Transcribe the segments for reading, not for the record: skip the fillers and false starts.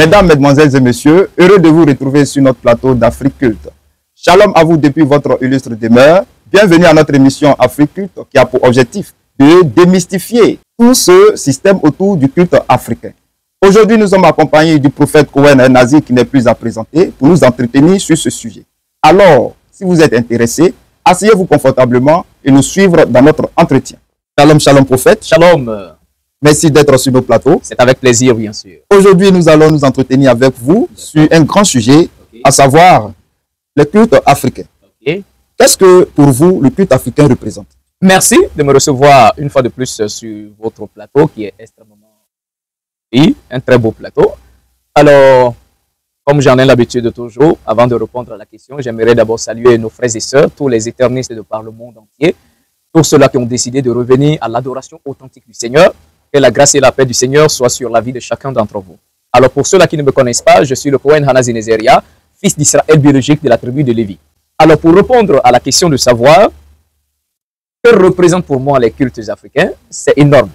Mesdames, Mesdemoiselles et Messieurs, heureux de vous retrouver sur notre plateau d'Afrique Culte. Shalom à vous depuis votre illustre demeure. Bienvenue à notre émission Afrique Culte qui a pour objectif de démystifier tout ce système autour du culte africain. Aujourd'hui, nous sommes accompagnés du prophète Cohen El-Nazir qui n'est plus à présenter pour nous entretenir sur ce sujet. Alors, si vous êtes intéressés, asseyez-vous confortablement et nous suivre dans notre entretien. Shalom, shalom prophète. Shalom. Merci d'être sur nos plateaux. C'est avec plaisir, bien sûr. Aujourd'hui, nous allons nous entretenir avec vous sur un grand sujet, à savoir le culte africain. Qu'est-ce que, pour vous, le culte africain représente? Merci de me recevoir une fois de plus sur votre plateau qui est extrêmement... Oui, un très beau plateau. Alors, comme j'en ai l'habitude toujours, avant de répondre à la question, j'aimerais d'abord saluer nos frères et sœurs, tous les éternistes de par le monde entier, tous ceux-là qui ont décidé de revenir à l'adoration authentique du Seigneur. Que la grâce et la paix du Seigneur soient sur la vie de chacun d'entre vous. Alors pour ceux-là qui ne me connaissent pas, je suis le Cohen El-Nazir Nezeria, fils d'Israël biologique de la tribu de Lévi. Alors pour répondre à la question de savoir, que représente pour moi les cultes africains, c'est énorme.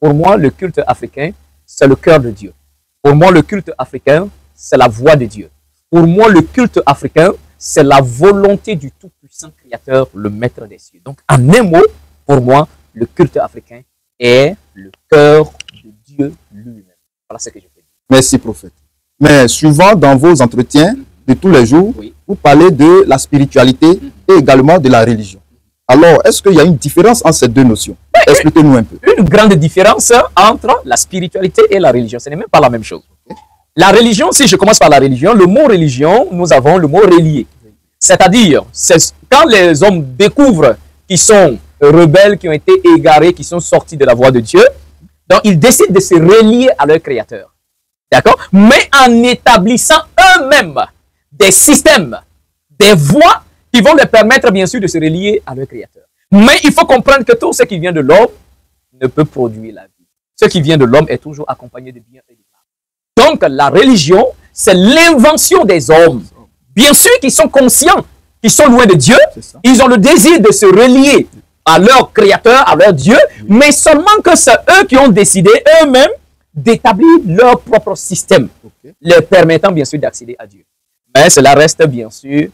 Pour moi, le culte africain, c'est le cœur de Dieu. Pour moi, le culte africain, c'est la voix de Dieu. Pour moi, le culte africain, c'est la volonté du tout-puissant Créateur, le Maître des cieux. Donc en un mot, pour moi, le culte africain est le cœur de Dieu lui-même. Voilà ce que je peux dire. Merci, prophète. Mais souvent, dans vos entretiens de tous les jours, vous parlez de la spiritualité et également de la religion. Alors, est-ce qu'il y a une différence entre ces deux notions? Expliquez-nous un peu. Une grande différence entre la spiritualité et la religion. Ce n'est même pas la même chose. La religion, si je commence par la religion, le mot religion, nous avons le mot relié. C'est-à-dire, quand les hommes découvrent qu'ils sont rebelles, qui ont été égarés, qui sont sortis de la voie de Dieu, donc ils décident de se relier à leur Créateur. D'accord? Mais en établissant eux-mêmes des systèmes, des voies qui vont leur permettre bien sûr de se relier à leur Créateur. Mais il faut comprendre que tout ce qui vient de l'homme ne peut produire la vie. Ce qui vient de l'homme est toujours accompagné de bien et de mal. Donc la religion, c'est l'invention des hommes. Bien sûr qu'ils sont conscients, qu'ils sont loin de Dieu, ils ont le désir de se relier à leur Créateur, à leur Dieu, mais seulement que c'est eux qui ont décidé eux-mêmes d'établir leur propre système, leur permettant bien sûr d'accéder à Dieu. Mais cela reste bien sûr,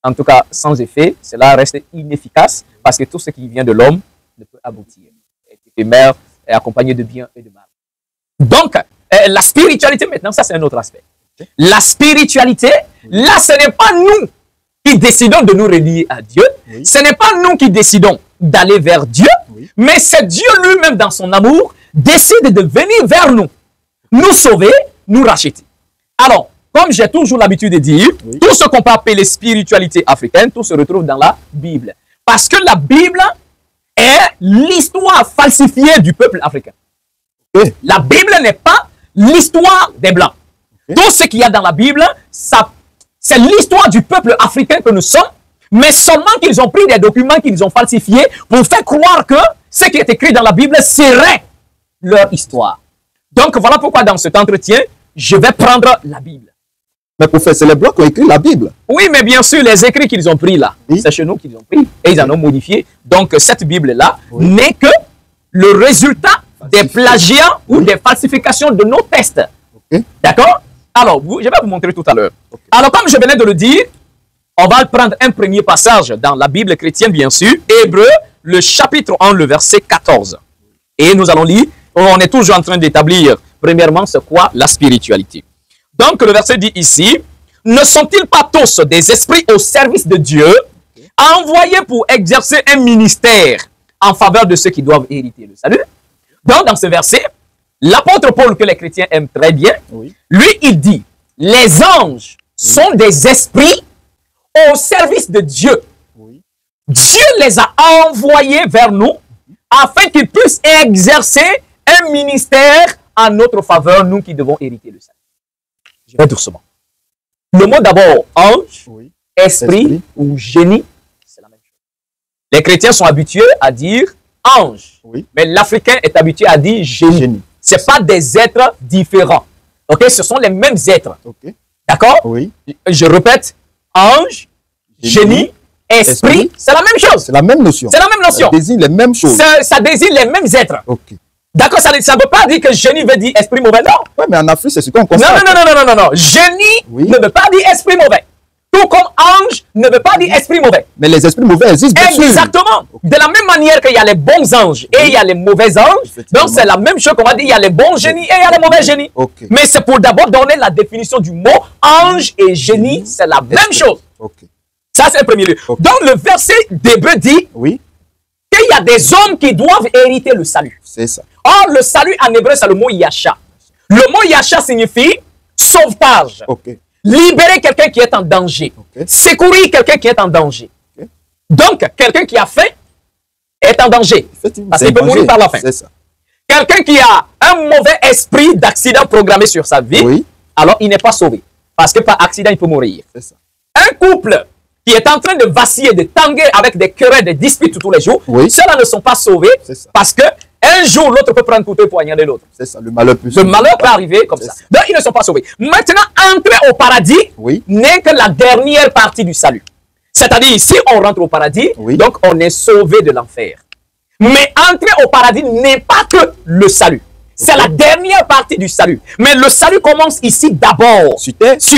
en tout cas sans effet, cela reste inefficace parce que tout ce qui vient de l'homme ne peut aboutir. Est éphémère, est accompagné de bien et de mal. Donc, la spiritualité maintenant, ça c'est un autre aspect. La spiritualité, là ce n'est pas nous qui décidons de nous relier à Dieu, ce n'est pas nous qui décidons d'aller vers Dieu, mais c'est Dieu lui-même dans son amour décide de venir vers nous, nous sauver, nous racheter. Alors, comme j'ai toujours l'habitude de dire, tout ce qu'on peut appeler spiritualité africaine, tout se retrouve dans la Bible. Parce que la Bible est l'histoire falsifiée du peuple africain. La Bible n'est pas l'histoire des Blancs. Tout ce qu'il y a dans la Bible, c'est l'histoire du peuple africain que nous sommes, mais seulement qu'ils ont pris des documents qu'ils ont falsifiés pour faire croire que ce qui est écrit dans la Bible serait leur histoire. Donc voilà pourquoi dans cet entretien, je vais prendre la Bible. Mais prophète, c'est les Blancs qui ont écrit la Bible. Oui, mais bien sûr, les écrits qu'ils ont pris là, c'est chez nous qu'ils ont pris et ils en ont modifié. Donc cette Bible-là n'est que le résultat des plagiats ou des falsifications de nos textes. D'accord? Alors, je vais vous montrer tout à l'heure. Alors, comme je venais de le dire, on va prendre un premier passage dans la Bible chrétienne, bien sûr. Hébreux, le chapitre 1, le verset 14. Et nous allons lire, on est toujours en train d'établir, premièrement, c'est quoi la spiritualité. Donc, le verset dit ici, ne sont-ils pas tous des esprits au service de Dieu, envoyés pour exercer un ministère en faveur de ceux qui doivent hériter le salut? Donc, dans ce verset, l'apôtre Paul, que les chrétiens aiment très bien, lui, il dit, les anges sont des esprits au service de Dieu. Dieu les a envoyés vers nous afin qu'ils puissent exercer un ministère en notre faveur, nous qui devons hériter le salut. Je vais doucement. Le mot d'abord, ange, esprit ou génie, c'est la même chose. Les chrétiens sont habitués à dire ange, mais l'Africain est habitué à dire génie. Ce n'est pas des êtres différents. Ce sont les mêmes êtres. D'accord? Je répète, ange, génie, esprit, c'est la même chose. C'est la même notion. C'est la même notion. Ça désigne les mêmes choses. Ça désigne les mêmes êtres. D'accord, ça ne veut pas dire que génie veut dire esprit mauvais, non. Oui, mais en Afrique, c'est ce qu'on Non, constate. non. Génie ne veut pas dire esprit mauvais. Tout comme ange ne veut pas dire esprit mauvais. Mais les esprits mauvais existent, bien sûr. Exactement. De la même manière qu'il y a les bons anges et il y a les mauvais anges, donc c'est la même chose qu'on va dire, il y a les bons génies et il y a les mauvais génies. Okay. Mais c'est pour d'abord donner la définition du mot ange et génie, c'est la même chose. Okay. Ça, c'est le premier lieu. Okay. Donc, le verset d'Hébreux dit qu'il y a des hommes qui doivent hériter le salut. C'est ça. Or, le salut en hébreu, c'est le mot Yasha. Le mot Yasha signifie sauvetage. Okay. Libérer quelqu'un qui est en danger. Okay. Secourir quelqu'un qui est en danger. Okay. Donc, quelqu'un qui a faim est en danger. Parce qu'il peut mourir par la faim. C'est ça. Quelqu'un qui a un mauvais esprit d'accident programmé sur sa vie, alors il n'est pas sauvé. Parce que par accident, il peut mourir. C'est ça. Un couple qui est en train de vaciller, de tanguer avec des querelles, des disputes tous les jours, ceux-là ne sont pas sauvés parce que un jour, l'autre peut prendre couteau et poignarder l'autre. C'est ça, le malheur peut arriver comme ça. Donc, ils ne sont pas sauvés. Maintenant, entrer au paradis n'est que la dernière partie du salut. C'est-à-dire, si on rentre au paradis, donc on est sauvé de l'enfer. Mais entrer au paradis n'est pas que le salut. C'est la dernière partie du salut. Mais le salut commence ici d'abord. Sur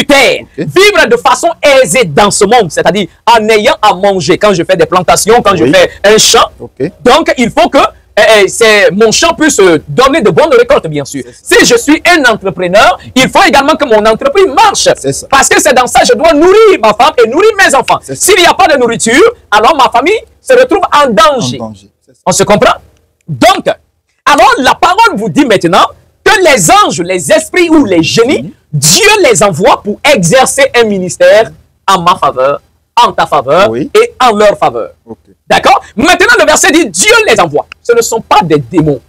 terre. Vivre de façon aisée dans ce monde. C'est-à-dire, en ayant à manger. Quand je fais des plantations, quand je fais un champ. Donc, il faut que mon champ puisse donner de bonnes récoltes, bien sûr. Si je suis un entrepreneur, il faut également que mon entreprise marche. Parce que c'est dans ça que je dois nourrir ma femme et nourrir mes enfants. S'il n'y a pas de nourriture, alors ma famille se retrouve en danger. On se comprend? Donc, alors la parole vous dit maintenant que les anges, les esprits ou les génies, Dieu les envoie pour exercer un ministère en ma faveur, en ta faveur et en leur faveur. D'accord? Maintenant, le verset dit, Dieu les envoie. Ce ne sont pas des démons.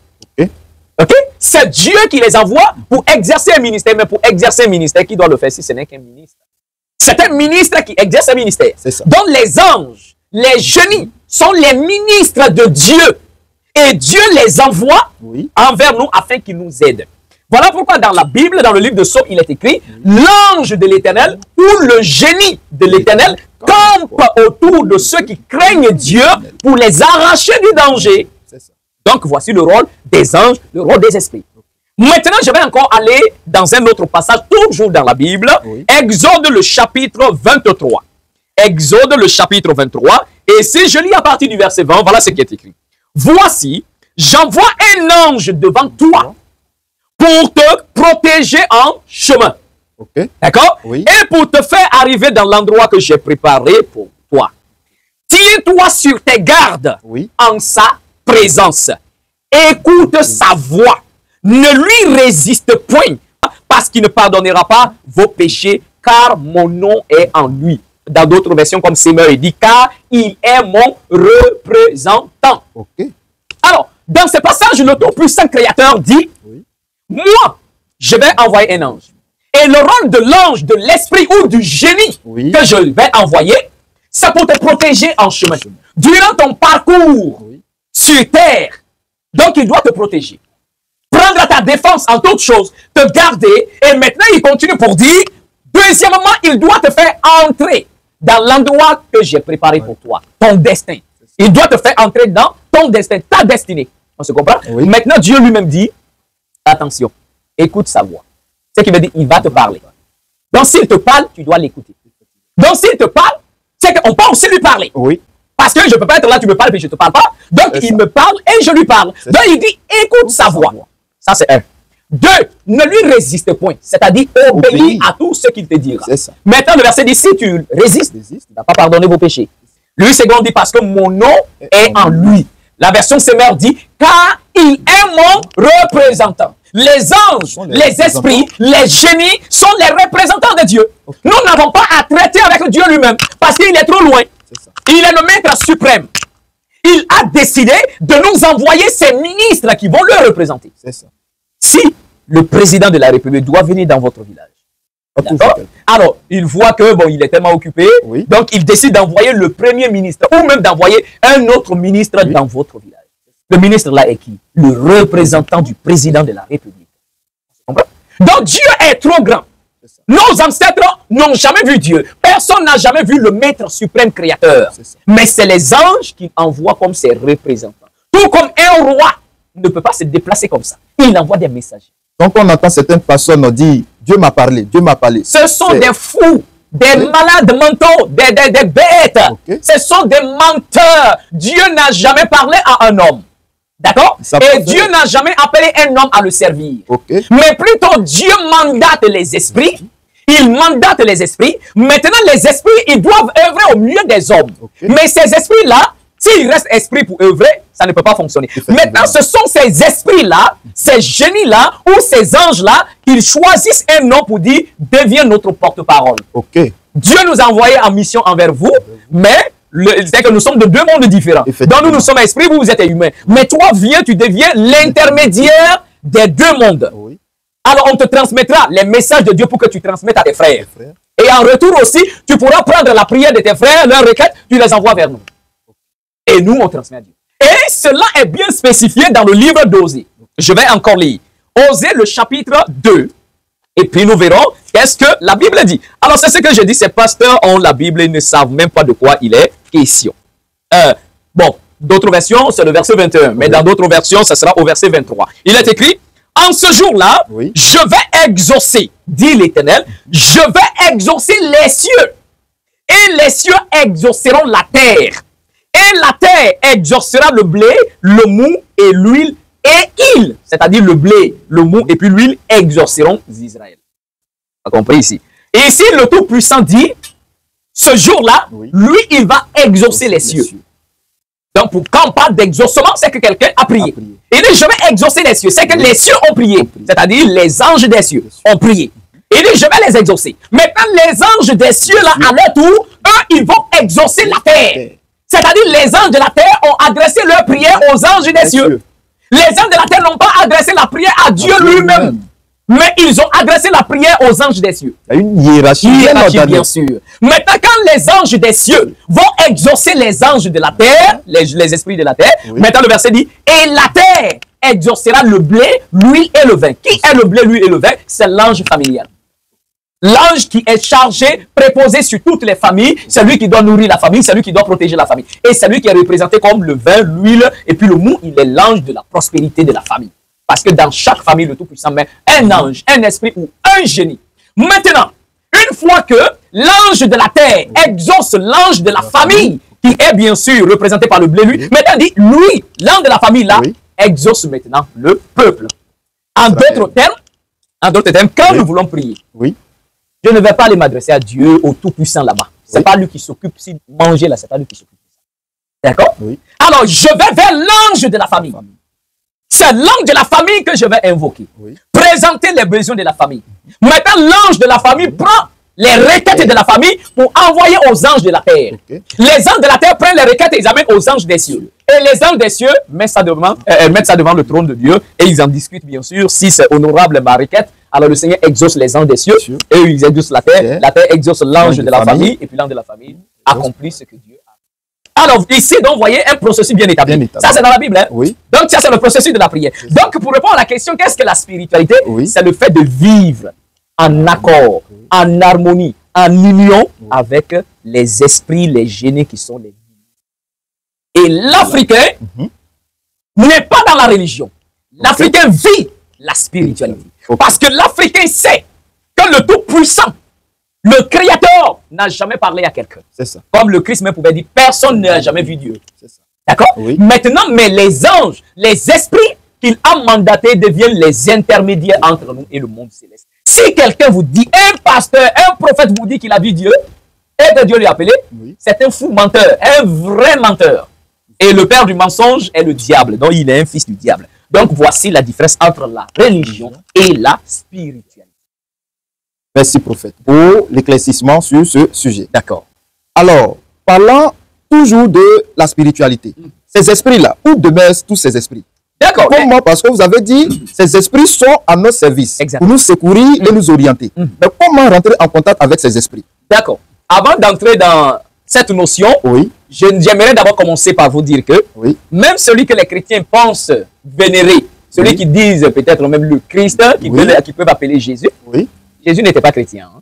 C'est Dieu qui les envoie pour exercer un ministère. Mais pour exercer un ministère, qui doit le faire si ce n'est qu'un ministre? C'est un ministre qui exerce un ministère. Donc, les anges, les génies sont les ministres de Dieu. Et Dieu les envoie envers nous afin qu'ils nous aident. Voilà pourquoi dans la Bible, dans le livre de Psaume, il est écrit, l'ange de l'Éternel ou le génie de l'Éternel campe autour de ceux qui craignent Dieu pour les arracher du danger. Donc, voici le rôle des anges, le rôle des esprits. Maintenant, je vais encore aller dans un autre passage, toujours dans la Bible, Exode le chapitre 23. Exode le chapitre 23. Et si je lis à partir du verset 20, voilà ce qui est écrit. Voici, j'envoie un ange devant toi pour te protéger en chemin. D'accord? Et pour te faire arriver dans l'endroit que j'ai préparé pour toi. Tiens-toi sur tes gardes en sa présence. Écoute sa voix. Ne lui résiste point, parce qu'il ne pardonnera pas vos péchés, car mon nom est en lui. Dans d'autres versions, comme Seigneur, il dit, car il est mon représentant. Alors, dans ce passage, le Tout-Puissant Créateur dit, moi, je vais envoyer un ange. Et le rôle de l'ange, de l'esprit ou du génie que je vais envoyer, c'est pour te protéger en chemin. Durant ton parcours sur terre, donc il doit te protéger. Prendre à ta défense en toutes choses, te garder. Et maintenant, il continue pour dire, deuxièmement, il doit te faire entrer dans l'endroit que j'ai préparé pour toi, ton destin. Il doit te faire entrer dans ton destin, ta destinée. On se comprend? Maintenant, Dieu lui-même dit, attention, écoute sa voix. Ce qui veut dire, il va te parler. Donc, s'il te parle, tu dois l'écouter. Donc, s'il te parle, c'est qu'on peut aussi lui parler. Parce que je ne peux pas être là, tu me parles, puis je ne te parle pas. Donc, il me parle et je lui parle. Donc, il dit, écoute sa voix. Ça, c'est un. Deux, ne lui résiste point. C'est-à-dire, obéis à tout ce qu'il te dira. Maintenant, le verset dit, si tu résistes, il ne va pas pardonner vos péchés. Lui, second dit, parce que mon nom est en lui. La version Seigneur dit, car il est mon représentant. Les anges, les esprits, les génies sont les représentants de Dieu. Nous n'avons pas à traiter avec Dieu lui-même parce qu'il est trop loin. Il est le maître suprême. Il a décidé de nous envoyer ses ministres qui vont le représenter. Si le président de la République doit venir dans votre village, alors il voit que bon, il est tellement occupé, donc il décide d'envoyer le premier ministre ou même d'envoyer un autre ministre dans votre village. Le ministre là est qui? Le représentant du président de la République. Donc Dieu est trop grand. Nos ancêtres n'ont jamais vu Dieu. Personne n'a jamais vu le maître suprême créateur. Mais c'est les anges qui envoient comme ses représentants. Tout comme un roi ne peut pas se déplacer comme ça. Il envoie des messagers. Donc, on entend certaines personnes dire, Dieu m'a parlé, Dieu m'a parlé. Ce sont des fous, des malades mentaux, des bêtes. Ce sont des menteurs. Dieu n'a jamais parlé à un homme. D'accord? Et Dieu n'a jamais appelé un homme à le servir. Mais plutôt, Dieu mandate les esprits. Il mandate les esprits. Maintenant, les esprits, ils doivent œuvrer au milieu des hommes. Mais ces esprits-là, s'ils restent esprits pour œuvrer, ça ne peut pas fonctionner. Maintenant, ce sont ces esprits-là, ces génies-là, ou ces anges-là, qu'ils choisissent un nom pour dire, deviens notre porte-parole. Dieu nous a envoyés en mission envers vous, mais c'est que nous sommes de deux mondes différents. Donc nous sommes esprits, vous êtes humains. Mais toi, viens, tu deviens l'intermédiaire des deux mondes. Alors on te transmettra les messages de Dieu pour que tu transmettes à tes frères. Et en retour aussi, tu pourras prendre la prière de tes frères, leurs requêtes, tu les envoies vers nous. Et nous, on transmet à Dieu. Et cela est bien spécifié dans le livre d'Osée. Je vais encore lire. Osée, le chapitre 2. Et puis nous verrons qu'est-ce que la Bible dit. Alors c'est ce que je dis, ces pasteurs ont la Bible, ils ne savent même pas de quoi il est question. Bon, d'autres versions, c'est le verset 21. Mais dans d'autres versions, ça sera au verset 23. Il est écrit, en ce jour-là, je vais exaucer, dit l'Éternel, je vais exaucer les cieux. Et les cieux exauceront la terre. Et la terre exaucera le blé, le mou et l'huile. Et ils, c'est-à-dire le blé, le mou et puis l'huile, exauceront Israël. Vous avez compris ici? Et ici, le Tout-Puissant dit, ce jour-là, lui, il va exaucer les cieux. Donc, quand on parle d'exaucement, c'est que quelqu'un a prié. Il dit, je vais exaucer les cieux. C'est que les cieux ont prié. C'est-à-dire, les anges des cieux ont prié. Il dit, je vais les exaucer. Maintenant, les anges des cieux, là, à leur tour, eux, ils vont exaucer la terre. C'est-à-dire, les anges de la terre ont adressé leur prière aux anges des cieux. Les anges de la terre n'ont pas adressé la prière à Dieu lui-même. Mais ils ont adressé la prière aux anges des cieux. Il y a une hiérarchie bien sûr. Maintenant, quand les anges des cieux vont exaucer les anges de la terre, les esprits de la terre, maintenant le verset dit, et la terre exaucera le blé, l'huile et le vin. Qui est le blé, l'huile et le vin? C'est l'ange familial. L'ange qui est chargé, préposé sur toutes les familles, c'est lui qui doit nourrir la famille, c'est lui qui doit protéger la famille. Et c'est lui qui est représenté comme le vin, l'huile, et puis le mou, il est l'ange de la prospérité de la famille. Parce que dans chaque famille, le Tout-Puissant met un ange, un esprit ou un génie. Maintenant, une fois que l'ange de la terre exauce l'ange de la famille, qui est bien sûr représenté par le blé, lui, maintenant dit, lui, l'ange de la famille là, exauce maintenant le peuple. En d'autres termes, quand nous voulons prier, je ne vais pas aller m'adresser à Dieu, au Tout-Puissant là-bas. Ce n'est pas lui qui s'occupe, si manger là, ce n'est pas lui qui s'occupe de ça. D'accord? Alors, je vais vers l'ange de la famille. C'est l'ange de la famille que je vais invoquer. Présenter les besoins de la famille. Maintenant, l'ange de la famille prend les requêtes de la famille pour envoyer aux anges de la terre. Les anges de la terre prennent les requêtes et ils amènent aux anges des cieux. Et les anges des cieux mettent ça devant le trône de Dieu et ils en discutent bien sûr. Si c'est honorable ma requête, alors le Seigneur exauce les anges des cieux et ils exaucent la terre exauce l'ange de la famille et puis l'ange de la famille accomplit ce que Dieu a. Alors ici, donc, vous voyez un processus bien établi. Ça, c'est dans la Bible. Hein? Donc, ça, c'est le processus de la prière. Donc, pour répondre à la question, qu'est-ce que la spiritualité? C'est le fait de vivre en accord, en harmonie, en union avec les esprits, les génies qui sont les vies. Et l'Africain n'est pas dans la religion. L'Africain vit la spiritualité. Parce que l'Africain sait que le Tout-Puissant, le Créateur, n'a jamais parlé à quelqu'un. C'est ça. Comme le Christ même pouvait dire, personne n'a jamais vu Dieu. D'accord? Maintenant, mais les anges, les esprits qu'il a mandatés deviennent les intermédiaires entre nous et le monde céleste. Si quelqu'un vous dit, un pasteur, un prophète vous dit qu'il a vu Dieu, et que Dieu lui a appelé, c'est un fou menteur, un vrai menteur. Et le père du mensonge est le diable, donc il est un fils du diable. Donc voici la différence entre la religion et la spiritualité. Merci prophète pour l'éclaircissement sur ce sujet. D'accord. Alors, parlant toujours de la spiritualité, ces esprits-là, où demeurent tous ces esprits? D'accord. Comment? Parce que vous avez dit, ces esprits sont à notre service pour nous secourir et nous orienter. Mais comment rentrer en contact avec ces esprits? D'accord. Avant d'entrer dans cette notion, j'aimerais d'abord commencer par vous dire que même celui que les chrétiens pensent vénérer, celui qui disent peut-être même le Christ, qui peuvent appeler Jésus, Jésus n'était pas chrétien. Hein?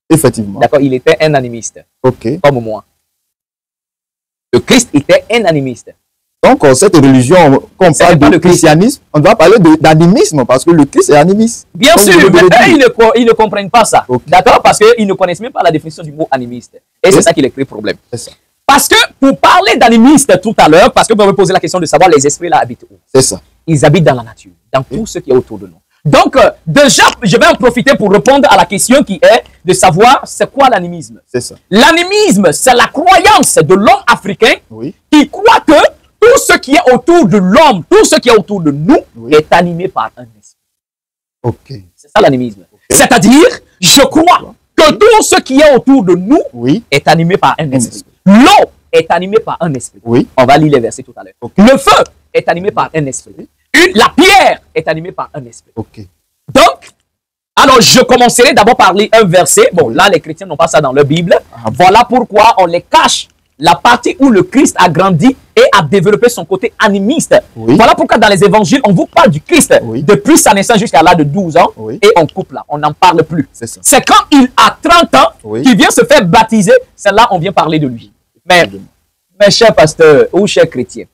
Effectivement. D'accord, il était un animiste. Comme moi. Le Christ était un animiste. Donc, cette religion, quand on parle de christianisme, on doit parler d'animisme, parce que le Christ est animiste. Bien sûr, mais eux, ils ne comprennent pas ça. Okay. D'accord? Parce qu'ils ne connaissent même pas la définition du mot animiste. Et c'est ça qui les crée problème. Parce que, pour parler d'animiste tout à l'heure, parce que vous m'avez posé la question de savoir les esprits là habitent où. C'est ça. Ils habitent dans la nature, dans tout ce qui est autour de nous. Donc, déjà, je vais en profiter pour répondre à la question qui est de savoir c'est quoi l'animisme. C'est ça. L'animisme, c'est la croyance de l'homme africain qui croit que tout ce qui est autour de l'homme, tout ce qui est autour de nous est animé par un esprit. Ok. C'est ça l'animisme. C'est-à-dire, je crois que tout ce qui est autour de nous est animé par un esprit. L'eau est animée par un esprit. On va lire les versets tout à l'heure. Le feu est animé par un esprit. La pierre est animée par un esprit. Donc, alors je commencerai d'abord par lire un verset. Bon, là, les chrétiens n'ont pas ça dans leur Bible. Voilà pourquoi on les cache la partie où le Christ a grandi et a développé son côté animiste. Voilà pourquoi dans les évangiles, on vous parle du Christ depuis sa naissance jusqu'à l'âge de 12 ans et on coupe là, on n'en parle plus. C'est quand il a 30 ans qu'il vient se faire baptiser, c'est là on vient parler de lui. Mais, mes chers pasteurs ou chers chrétiens,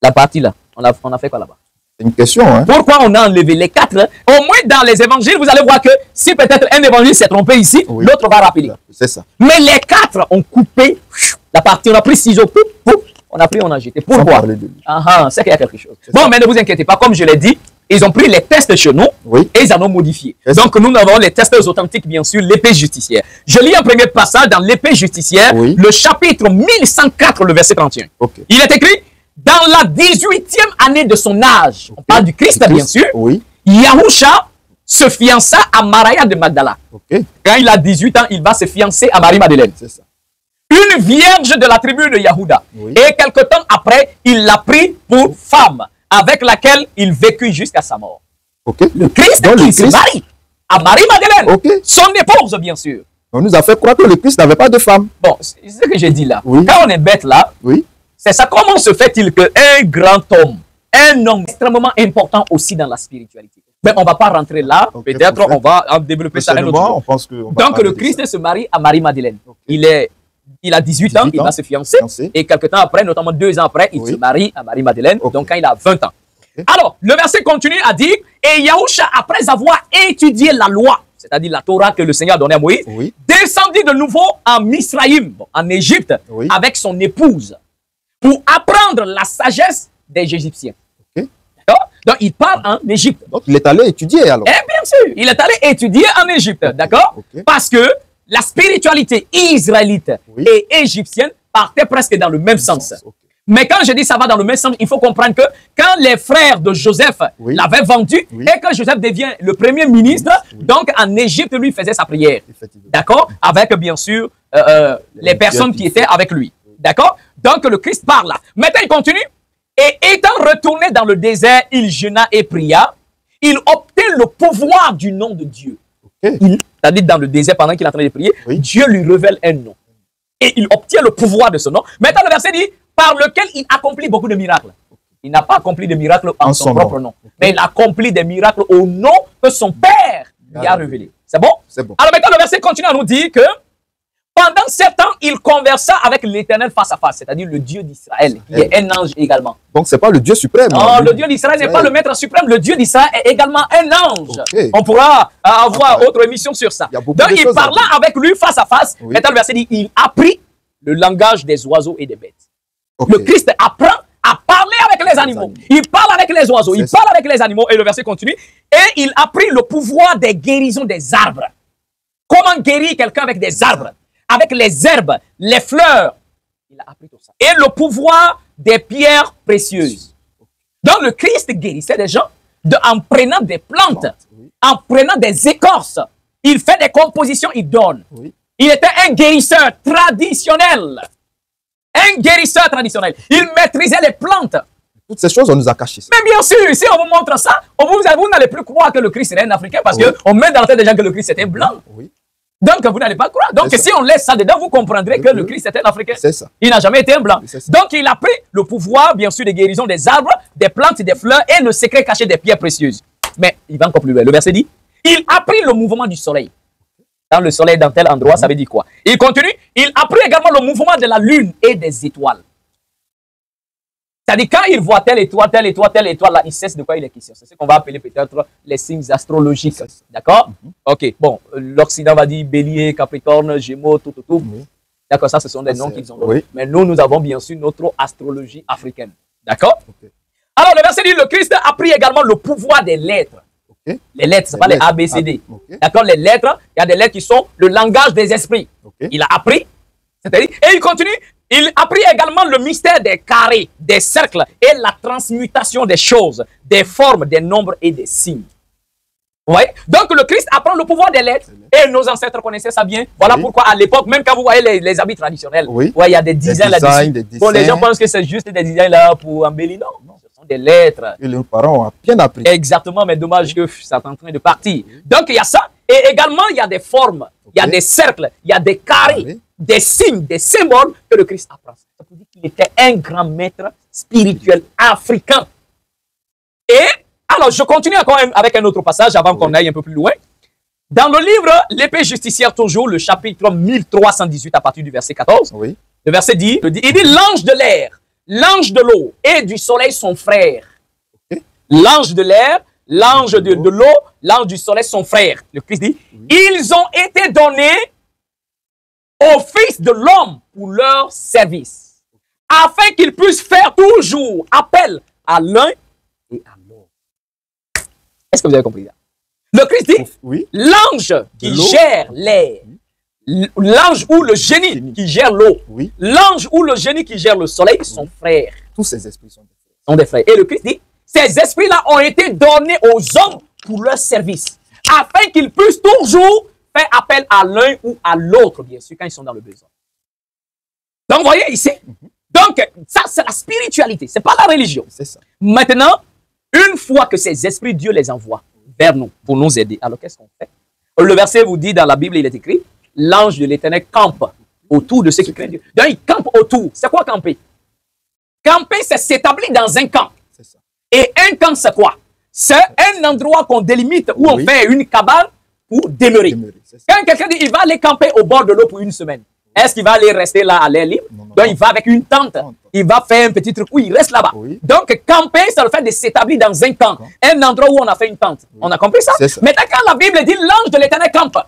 la partie là, on a fait quoi là-bas? C'est une question. Hein? Pourquoi on a enlevé les 4? Au moins dans les évangiles, vous allez voir que si peut-être un évangile s'est trompé ici, l'autre va rappeler. C'est ça. Mais les 4 ont coupé la partie. On a pris ciseaux, on a pris, on a jeté. Pourquoi? C'est qu'il y a quelque chose. Bon, mais ne vous inquiétez pas, comme je l'ai dit, ils ont pris les tests chez nous et ils en ont modifié. Donc nous avons les tests authentiques, bien sûr, l'épée justicière. Je lis un premier passage dans l'épée justicière, le chapitre 1104, le verset 31. Il est écrit: dans la 18e année de son âge, on parle du Christ, bien sûr, Yahusha se fiança à Maria de Magdala. Quand il a 18 ans, il va se fiancer à Marie-Madeleine. Une vierge de la tribu de Yahuda. Et quelque temps après, il l'a pris pour femme, avec laquelle il vécut jusqu'à sa mort. Le Christ qui se marie à Marie-Madeleine, son épouse, bien sûr. On nous a fait croire que le Christ n'avait pas de femme. Bon, c'est ce que j'ai dit là. Quand on est bête là, c'est ça. Comment se fait-il qu'un grand homme, un homme extrêmement important aussi dans la spiritualité, mais on ne va pas rentrer là, peut-être on va en développer ça un autre jour. Donc le Christ se marie à Marie-Madeleine. Il a 18 ans, il va se fiancer, et quelques temps après, notamment 2 ans après, il se marie à Marie-Madeleine, donc quand il a 20 ans. Alors, le verset continue à dire: et Yahusha, après avoir étudié la loi, c'est-à-dire la Torah que le Seigneur a donnée à Moïse, descendit de nouveau en Misraïm, en Égypte, avec son épouse, pour apprendre la sagesse des Égyptiens. Donc, il part en Égypte. Donc, il est allé étudier alors. Eh bien sûr, il est allé étudier en Égypte, d'accord? Parce que la spiritualité israélite et égyptienne partaient presque dans le même sens. Mais quand je dis ça va dans le même sens, il faut comprendre que quand les frères de Joseph l'avaient vendu et que Joseph devient le premier ministre, donc en Égypte, lui faisait sa prière. D'accord? Avec bien sûr les personnes qui étaient avec lui. D'accord? Donc le Christ parle là. Maintenant il continue. Et étant retourné dans le désert, il jeûna et pria. Il obtint le pouvoir du nom de Dieu. C'est-à-dire dans le désert pendant qu'il est en train de prier, Dieu lui révèle un nom. Et il obtient le pouvoir de ce nom. Maintenant le verset dit: par lequel il accomplit beaucoup de miracles. Il n'a pas accompli de miracles en son propre nom. Mais il accomplit des miracles au nom que son Père lui a révélé. C'est bon? Alors maintenant le verset continue à nous dire que pendant 7 ans, il conversa avec l'Éternel face à face, c'est-à-dire le Dieu d'Israël, qui est un ange également. Donc, ce n'est pas le Dieu suprême. Non, le Dieu d'Israël n'est pas le maître suprême. Le Dieu d'Israël est également un ange. On pourra avoir autre émission sur ça. Donc, il parla avec lui face à face. Maintenant, le verset dit: il apprit le langage des oiseaux et des bêtes. Le Christ apprend à parler avec les animaux. Il parle avec les oiseaux, il parle avec les animaux. Et le verset continue. Et il apprit le pouvoir des guérisons des arbres. Comment guérir quelqu'un avec des arbres? Avec les herbes, les fleurs. Il a appris tout ça. Et le pouvoir des pierres précieuses. Donc le Christ guérissait des gens en prenant des plantes, en prenant des écorces. Il fait des compositions, il donne. Il était un guérisseur traditionnel. Un guérisseur traditionnel. Il maîtrisait les plantes. Toutes ces choses, on nous a cachées. Mais bien sûr, si on vous montre ça, vous n'allez plus croire que le Christ est un Africain parce qu'on met dans la tête des gens que le Christ est un blanc. Donc, vous n'allez pas croire. Donc, si on laisse ça dedans, vous comprendrez que le Christ était un Africain. Il n'a jamais été un blanc. Donc, il a pris le pouvoir, bien sûr, des guérisons des arbres, des plantes, des fleurs et le secret caché des pierres précieuses. Mais il va encore plus loin. Le verset dit: il a pris le mouvement du soleil. Dans le soleil, dans tel endroit, ça veut dire quoi? Il continue. Il a pris également le mouvement de la lune et des étoiles. C'est-à-dire, quand il voit telle étoile, là, il sait de quoi il est question. C'est ce qu'on va appeler peut-être les signes astrologiques. D'accord? Ok, bon, l'Occident va dire Bélier, Capricorne, Gémeaux, tout. D'accord, ça, ce sont des noms qu'ils ont donnés. Mais nous avons bien sûr notre astrologie africaine. D'accord? Alors, le verset dit, le Christ a pris également le pouvoir des lettres. Les lettres, ce n'est pas les A, B, C, D. D'accord? Les lettres, il y a des lettres qui sont le langage des esprits. Il a appris. C'est-à-dire, et il continue. Il a appris également le mystère des carrés, des cercles et la transmutation des choses, des formes, des nombres et des signes. Vous voyez? Donc le Christ apprend le pouvoir des lettres et nos ancêtres connaissaient ça bien. Voilà pourquoi à l'époque, même quand vous voyez les habits traditionnels, il y a des designs là-dessus. Bon, les gens pensent que c'est juste des designs là pour embellir. Non, ce sont des lettres. Et les parents ont bien appris. Exactement, mais dommage que ça est en train de partir. Donc il y a ça. Et également, il y a des formes, il y a des cercles, il y a des carrés, des signes, des symboles que le Christ apprend. Ça veut dire qu'il était un grand maître spirituel africain. Et, alors, je continue encore avec un autre passage avant qu'on aille un peu plus loin. Dans le livre L'épée justicière toujours, le chapitre 1318 à partir du verset 14, le verset dit, il dit, l'ange de l'air, l'ange de l'eau et du soleil sont frères. L'ange de l'air, l'ange de l'eau, l'ange du soleil sont frères. Le Christ dit, ils ont été donnés au Fils de l'homme pour leur service, afin qu'ils puissent faire toujours appel à l'un et à l'autre. Est-ce que vous avez compris ça? Le Christ dit, l'ange qui gère l'air, l'ange ou le génie qui gère l'eau, l'ange ou le génie qui gère le soleil sont frères. Tous ces esprits sont des frères. Et le Christ dit, ces esprits-là ont été donnés aux hommes pour leur service, afin qu'ils puissent toujours faire appel à l'un ou à l'autre, bien sûr, quand ils sont dans le besoin. Donc, vous voyez ici, donc, ça, c'est la spiritualité, ce n'est pas la religion. C'est ça. Maintenant, une fois que ces esprits, Dieu les envoie vers nous pour nous aider, alors qu'est-ce qu'on fait? Le verset vous dit, dans la Bible, il est écrit, l'ange de l'Éternel campe autour de ceux qui craignent Dieu. Donc, il campe autour. C'est quoi camper? Camper, c'est s'établir dans un camp. C'est ça. Et un camp, c'est quoi? C'est un endroit qu'on délimite où on fait une cabane pour demeurer. Quand quelqu'un dit il va aller camper au bord de l'eau pour une semaine, est-ce qu'il va aller rester là à l'air libre? Donc il va avec une tente, il va faire un petit truc où il reste là-bas. Donc camper, c'est le fait de s'établir dans un camp, un endroit où on a fait une tente. On a compris ça? Maintenant quand la Bible dit l'ange de l'Éternel campe,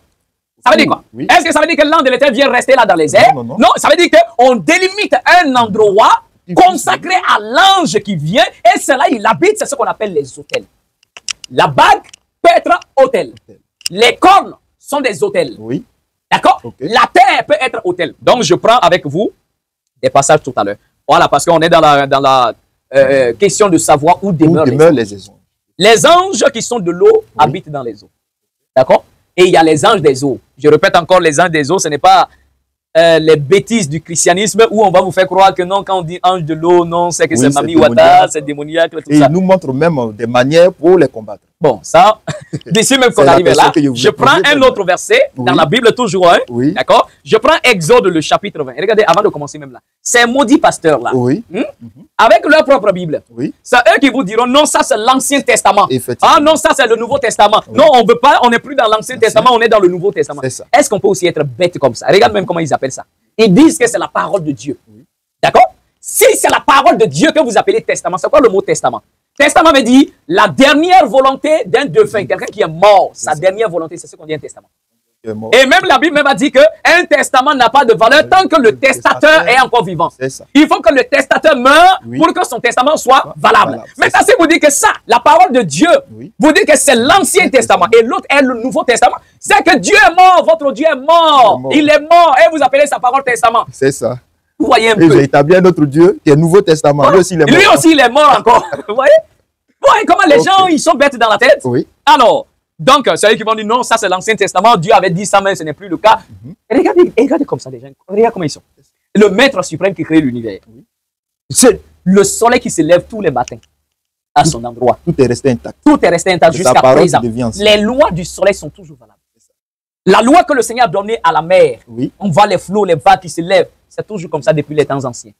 ça veut dire quoi? Est-ce que ça veut dire que l'ange de l'Éternel vient rester là dans les airs? Non, ça veut dire qu'on délimite un endroit consacré à l'ange qui vient et c'est là il habite, c'est ce qu'on appelle les hôtels. La bague peut être hôtel. Les cornes sont des hôtels. D'accord? La terre peut être hôtel. Donc, je prends avec vous des passages tout à l'heure. Voilà, parce qu'on est dans la question de savoir où demeurent les anges. Les anges qui sont de l'eau habitent dans les eaux. D'accord? Et il y a les anges des eaux. Je répète encore, les anges des eaux, ce n'est pas les bêtises du christianisme où on va vous faire croire que non, quand on dit ange de l'eau, non, c'est que c'est Mami Wata, c'est démoniaque, tout ça. Et il nous montre même des manières pour les combattre. Bon, ça, d'ici même qu'on arrive là, je prends un autre verset dans la Bible, toujours un, d'accord? Je prends Exode, le chapitre 20. Et regardez, avant de commencer même là, ces maudits pasteurs-là, avec leur propre Bible, c'est eux qui vous diront, non, ça c'est l'Ancien Testament. Ah non, ça c'est le Nouveau Testament. Non, on veut pas, on n'est plus dans l'Ancien Testament, on est dans le Nouveau Testament. Est-ce qu'on peut aussi être bête comme ça? Regarde même comment ils appellent ça. Ils disent que c'est la parole de Dieu. D'accord? Si c'est la parole de Dieu que vous appelez testament, c'est quoi le mot testament? Testament veut dire la dernière volonté d'un défunt, quelqu'un qui est mort. Sa dernière volonté, c'est ce qu'on dit un testament. Et même la Bible même a dit qu'un testament n'a pas de valeur tant que le testateur est encore vivant. Il faut que le testateur meure pour que son testament soit valable. Mais ça, c'est vous dire que ça, la parole de Dieu, vous dites que c'est l'Ancien Testament et l'autre est le Nouveau Testament. C'est que Dieu est mort, votre Dieu est mort. Il est mort et vous appelez sa parole testament. C'est ça. Vous voyez un peu. Et j'ai établi un autre Dieu qui est Nouveau Testament. Lui aussi, il est mort. Lui aussi, il est mort encore. Vous voyez? Vous voyez comment les gens, ils sont bêtes dans la tête? Alors, donc, c'est eux qui vont dire non, ça c'est l'Ancien Testament. Dieu avait dit ça, mais ce n'est plus le cas. Et regardez comme ça, les gens. Regarde comment ils sont. Le maître suprême qui crée l'univers. C'est le soleil qui se lève tous les matins à son endroit. Tout est resté intact. Tout est resté intact jusqu'à présent. Les lois du soleil sont toujours valables. La loi que le Seigneur a donnée à la mer, on voit les flots, les vagues qui se lèvent. C'est toujours comme ça depuis les temps anciens.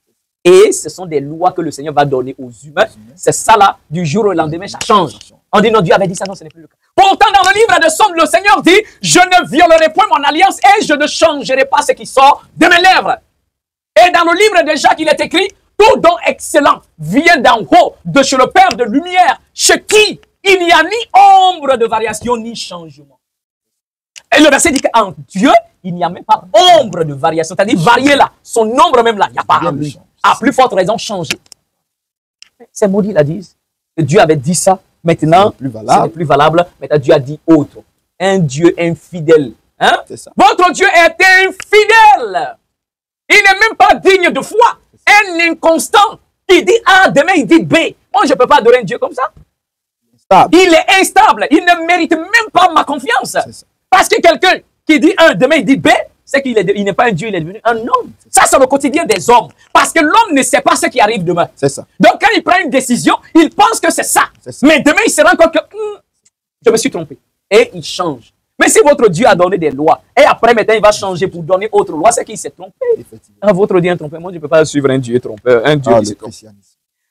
Et ce sont des lois que le Seigneur va donner aux humains. C'est ça là, du jour au lendemain, ça change. On dit non, Dieu avait dit ça, non, ce n'est plus le cas. Pourtant, dans le livre de Somme, le Seigneur dit, je ne violerai point mon alliance et je ne changerai pas ce qui sort de mes lèvres. Et dans le livre de Jacques, il est écrit, Tout don excellent vient d'en haut, de chez le Père de lumière, chez qui il n'y a ni ombre de variation, ni changement. Et le verset dit qu'en Dieu, il n'y a même pas ombre de variation. C'est-à-dire varier là, son ombre même là, il n'y a pas en lui. À plus forte raison, changer. Ces maudits la disent. Dieu avait dit ça. Maintenant, ce n'est plus valable. Maintenant, Dieu a dit autre. Un Dieu infidèle. Hein? Votre Dieu est infidèle. Il n'est même pas digne de foi. Un inconstant qui dit A, demain il dit B. Moi, je ne peux pas adorer un Dieu comme ça. Il est instable. Il ne mérite même pas ma confiance. Parce que quelqu'un qui dit 1, demain il dit B, c'est qu'il n'est pas un Dieu, il est devenu un homme. Ça, c'est le quotidien des hommes. Parce que l'homme ne sait pas ce qui arrive demain. Donc, quand il prend une décision, il pense que c'est ça. Mais demain, il se rend compte que je me suis trompé. Et il change. Mais si votre Dieu a donné des lois, et après, maintenant, il va changer pour donner autre loi, c'est qu'il s'est trompé. Votre Dieu est trompé. Moi, je ne peux pas suivre un Dieu trompeur, un Dieu qui s'est trompé.